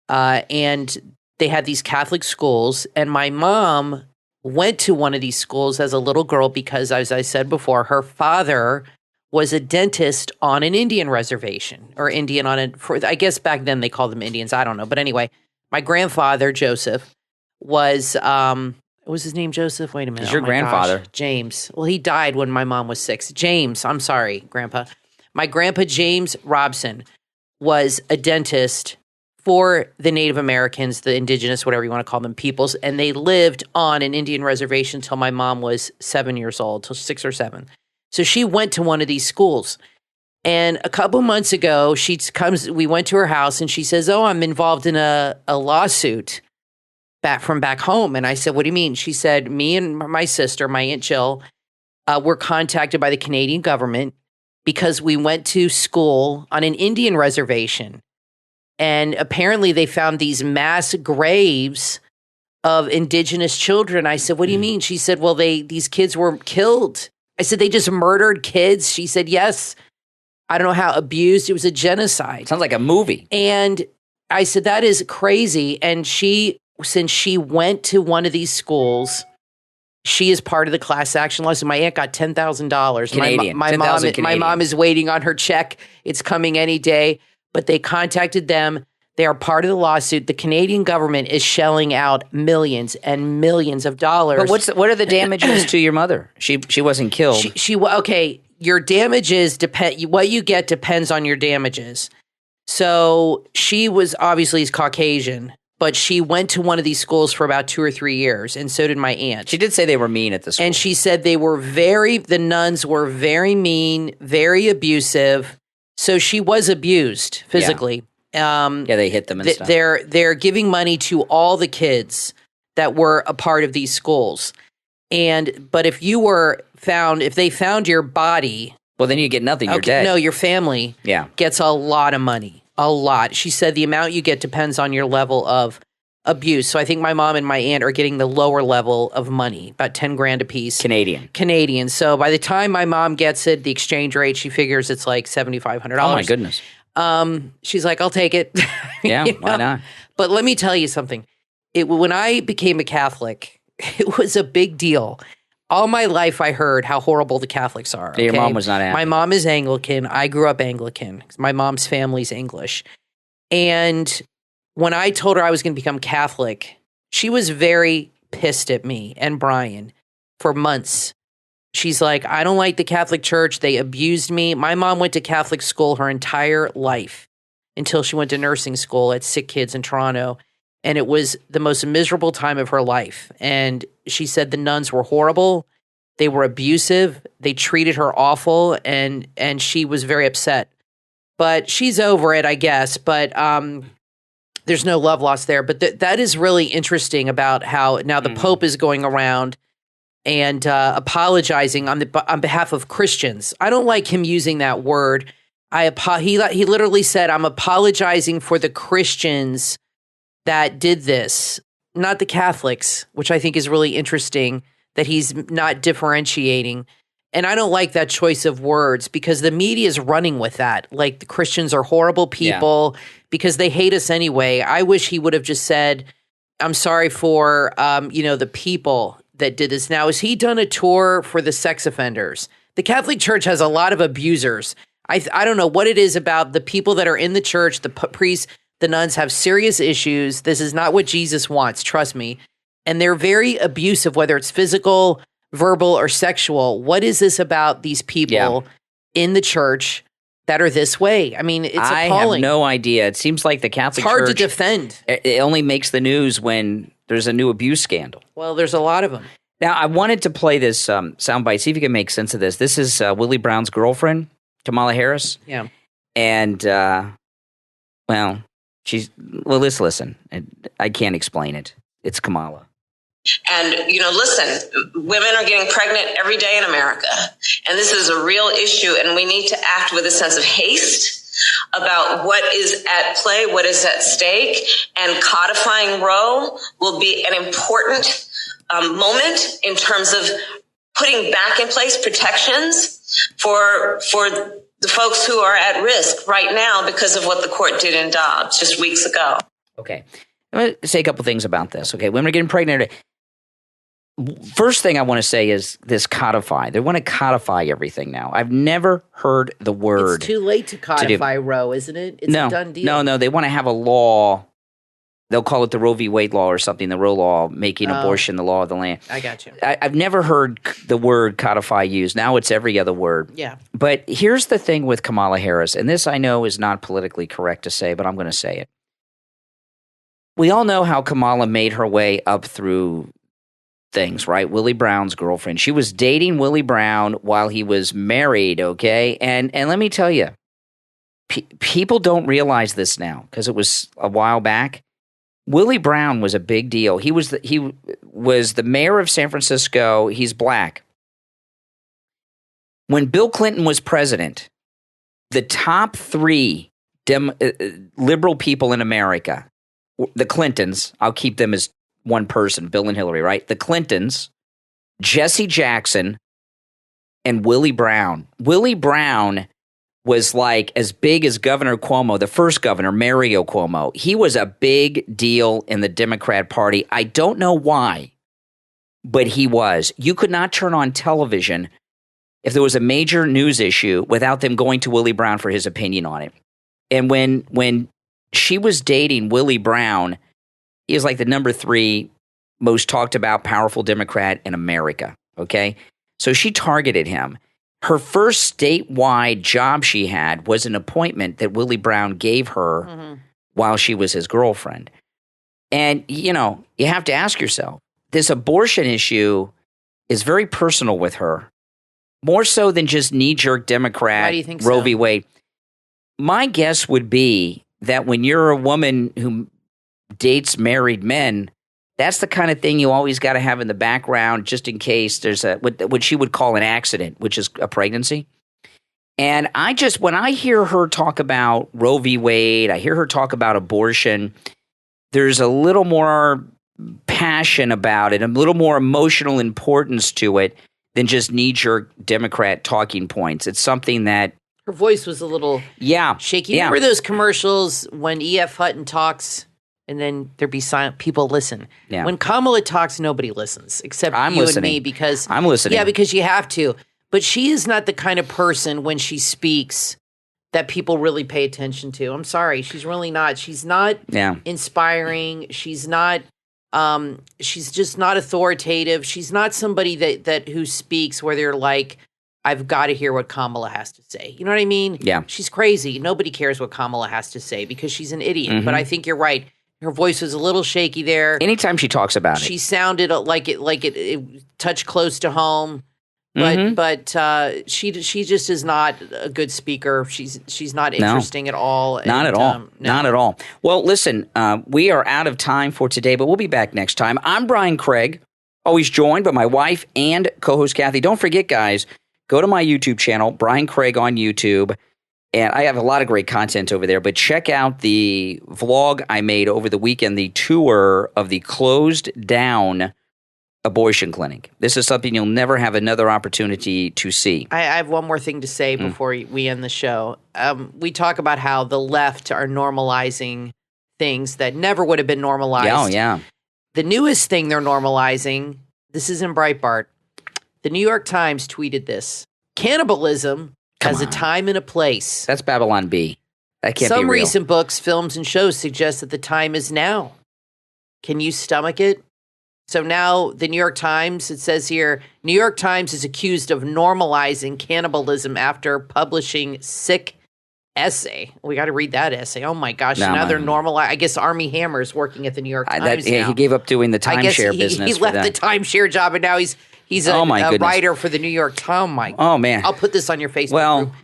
and they had these Catholic schools, and my mom went to one of these schools as a little girl because, as I said before, her father was a dentist on an Indian reservation, or Indian I guess back then they called them Indians. I don't know. But anyway, my grandfather, Joseph, was his name Joseph? Wait a minute. Is your grandfather? Gosh. James. Well, he died when my mom was 6. James. I'm sorry, Grandpa. My grandpa, James Robson, was a dentist for the Native Americans, the indigenous, whatever you want to call them, peoples, and they lived on an Indian reservation until my mom was 7 years old, till 6 or 7. So she went to one of these schools. And a couple months ago, we went to her house, and she says, "Oh, I'm involved in a lawsuit from back home." And I said, "What do you mean?" She said, "Me and my sister, my Aunt Jill, were contacted by the Canadian government because we went to school on an Indian reservation. And apparently they found these mass graves of Indigenous children." I said, "What do you mean?" She said, "Well, these kids were killed." I said, "They just murdered kids?" She said, "Yes. I don't know how, abused. It was a genocide." Sounds like a movie. And I said, "That is crazy." And since she went to one of these schools, she is part of the class action lawsuit. My aunt got $10,000. Canadian. My mom is waiting on her check. It's coming any day. But they contacted them. They are part of the lawsuit. The Canadian government is shelling out millions and millions of dollars. But what are the damages to your mother? She wasn't killed. Okay. Your damages what you get depends on your damages. So she was obviously Caucasian, but she went to one of these schools for about 2 or 3 years, and so did my aunt. She did say they were mean at the school. And she said the nuns were very mean, very abusive. So she was abused physically. Yeah, they hit them and stuff. They're giving money to all the kids that were a part of these schools. But if they found your body, well, then you get nothing. You're dead. No, your family gets a lot of money. A lot. She said the amount you get depends on your level of abuse. So I think my mom and my aunt are getting the lower level of money, about 10 grand a piece. Canadian. So by the time my mom gets it, the exchange rate, she figures it's like $7,500. Oh my goodness. She's like, I'll take it. Yeah, why not? But let me tell you something. When I became a Catholic, it was a big deal. All my life, I heard how horrible the Catholics are. Okay? Your mom was not happy. My mom is Anglican. I grew up Anglican. My mom's family's English. And when I told her I was going to become Catholic, she was very pissed at me and Brian for months. She's like, I don't like the Catholic Church. They abused me. My mom went to Catholic school her entire life until she went to nursing school at Sick Kids in Toronto. And it was the most miserable time of her life. And she said the nuns were horrible. They were abusive. They treated her awful. And she was very upset. But she's over it, I guess. But there's no love lost there. But that is really interesting about how now the Pope is going around and apologizing on behalf of Christians. I don't like him using that word. He literally said, I'm apologizing for the Christians that did this, not the Catholics, which I think is really interesting that he's not differentiating. And I don't like that choice of words because the media is running with that. Like the Christians are horrible people because they hate us anyway. I wish he would have just said, I'm sorry for, the people that did this. Now, has he done a tour for the sex offenders? The Catholic Church has a lot of abusers. I don't know what it is about the people that are in the church, the priests. The nuns have serious issues. This is not what Jesus wants, trust me. And they're very abusive, whether it's physical, verbal, or sexual. What is this about these people in the church that are this way? I mean, it's appalling. I have no idea. It seems like the Catholic Church... It's hard to defend. It only makes the news when there's a new abuse scandal. Well, there's a lot of them. Now, I wanted to play this soundbite, see if you can make sense of this. This is Willie Brown's girlfriend, Kamala Harris. Yeah. And, let's listen. I can't explain it. It's Kamala. And, listen, women are getting pregnant every day in America. And this is a real issue. And we need to act with a sense of haste about what is at play, what is at stake. And codifying Roe will be an important moment in terms of putting back in place protections for the folks who are at risk right now because of what the court did in Dobbs just weeks ago. Okay. I'm going to say a couple things about this. Okay. Women are getting pregnant. First thing I want to say is this codify. They want to codify everything now. I've never heard the word. It's too late to codify Roe, isn't it? It's a done deal. No. They want to have a law. They'll call it the Roe v. Wade law or something, the Roe law, making abortion the law of the land. I got you. I've never heard the word codify used. Now it's every other word. Yeah. But here's the thing with Kamala Harris, and this I know is not politically correct to say, but I'm going to say it. We all know how Kamala made her way up through things, right? Willie Brown's girlfriend. She was dating Willie Brown while he was married, okay? And let me tell you, people don't realize this now because it was a while back. Willie Brown was a big deal. He was the mayor of San Francisco. He's black. When Bill Clinton was president, the top three liberal people in America, the Clintons, I'll keep them as one person, Bill and Hillary, right? The Clintons, Jesse Jackson, and Willie Brown. Willie Brown was like as big as Governor Cuomo, the first governor, Mario Cuomo. He was a big deal in the Democrat Party. I don't know why, but he was. You could not turn on television if there was a major news issue without them going to Willie Brown for his opinion on it. And when she was dating Willie Brown, he was like the number 3 most talked about powerful Democrat in America, okay? So she targeted him. Her first statewide job she had was an appointment that Willie Brown gave her while she was his girlfriend. And, you have to ask yourself, this abortion issue is very personal with her, more so than just knee-jerk Democrat Why do you think Roe so? v. Wade. My guess would be that when you're a woman who dates married men, that's the kind of thing you always got to have in the background just in case there's what she would call an accident, which is a pregnancy. And when I hear her talk about Roe v. Wade, I hear her talk about abortion, there's a little more passion about it, a little more emotional importance to it than just knee-jerk Democrat talking points. It's something that Her voice was a little shaky. Yeah. Remember those commercials when E.F. Hutton talks and then there'd be silent, people listen? Yeah. When Kamala talks, nobody listens except I'm you listening. and me because I'm listening. Yeah, because you have to. But she is not the kind of person when she speaks that people really pay attention to. I'm sorry. She's really not. She's not inspiring. She's not she's just not authoritative. She's not somebody that who speaks where they're like, I've got to hear what Kamala has to say. You know what I mean? Yeah. She's crazy. Nobody cares what Kamala has to say because she's an idiot. Mm-hmm. But I think you're right. Her voice was a little shaky there. Anytime she talks about She sounded like it touched close to home. But she just is not a good speaker. She's not interesting at all. Not at all. Not at all. Well, listen, we are out of time for today, but we'll be back next time. I'm Brian Craig, always joined by my wife and co-host Kathy. Don't forget, guys, go to my YouTube channel, Brian Craig on YouTube, and I have a lot of great content over there. But check out the vlog I made over the weekend, the tour of the closed down abortion clinic. This is something you'll never have another opportunity to see. I have one more thing to say before we end the show. We talk about how the left are normalizing things that never would have been normalized. Oh, yeah. The newest thing they're normalizing, this is in Breitbart. The New York Times tweeted this. Cannibalism has a time and a place. That's Babylon Bee. That can't be real. Some recent books, films, and shows suggest that the time is now. Can you stomach it? So now the New York Times, it says here, New York Times is accused of normalizing cannibalism after publishing sick essay. We got to read that essay. Oh my gosh. Now they're normalizing. I guess Army Hammer's working at the New York Times now. He gave up doing the timeshare business. He left the timeshare job and now he's a writer for the New York Times. Oh man. I'll put this on your Facebook group.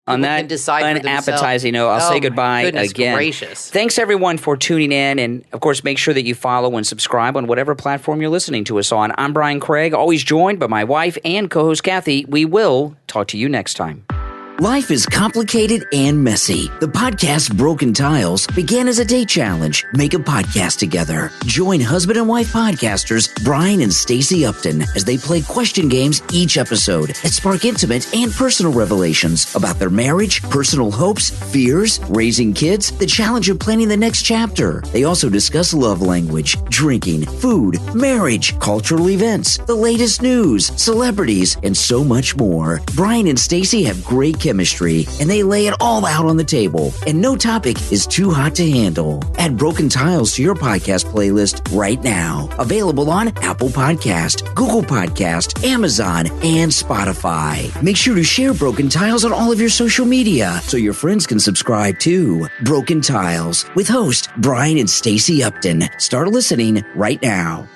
On that unappetizing note, I'll say goodbye again. Gracious. Thanks, everyone, for tuning in. And, of course, make sure that you follow and subscribe on whatever platform you're listening to us on. I'm Brian Craig, always joined by my wife and co-host Kathy. We will talk to you next time. Life is complicated and messy. The podcast Broken Tiles began as a date challenge. Make a podcast together. Join husband and wife podcasters Brian and Stacey Upton as they play question games each episode that spark intimate and personal revelations about their marriage, personal hopes, fears, raising kids, the challenge of planning the next chapter. They also discuss love language, drinking, food, marriage, cultural events, the latest news, celebrities, and so much more. Brian and Stacey have great chemistry, and they lay it all out on the table, and no topic is too hot to handle. Add Broken Tiles to your podcast playlist right now. Available on Apple Podcast, Google Podcast, Amazon, and Spotify. Make sure to share Broken Tiles on all of your social media so your friends can subscribe too. Broken Tiles with host Brian and Stacey Upton. Start listening right now.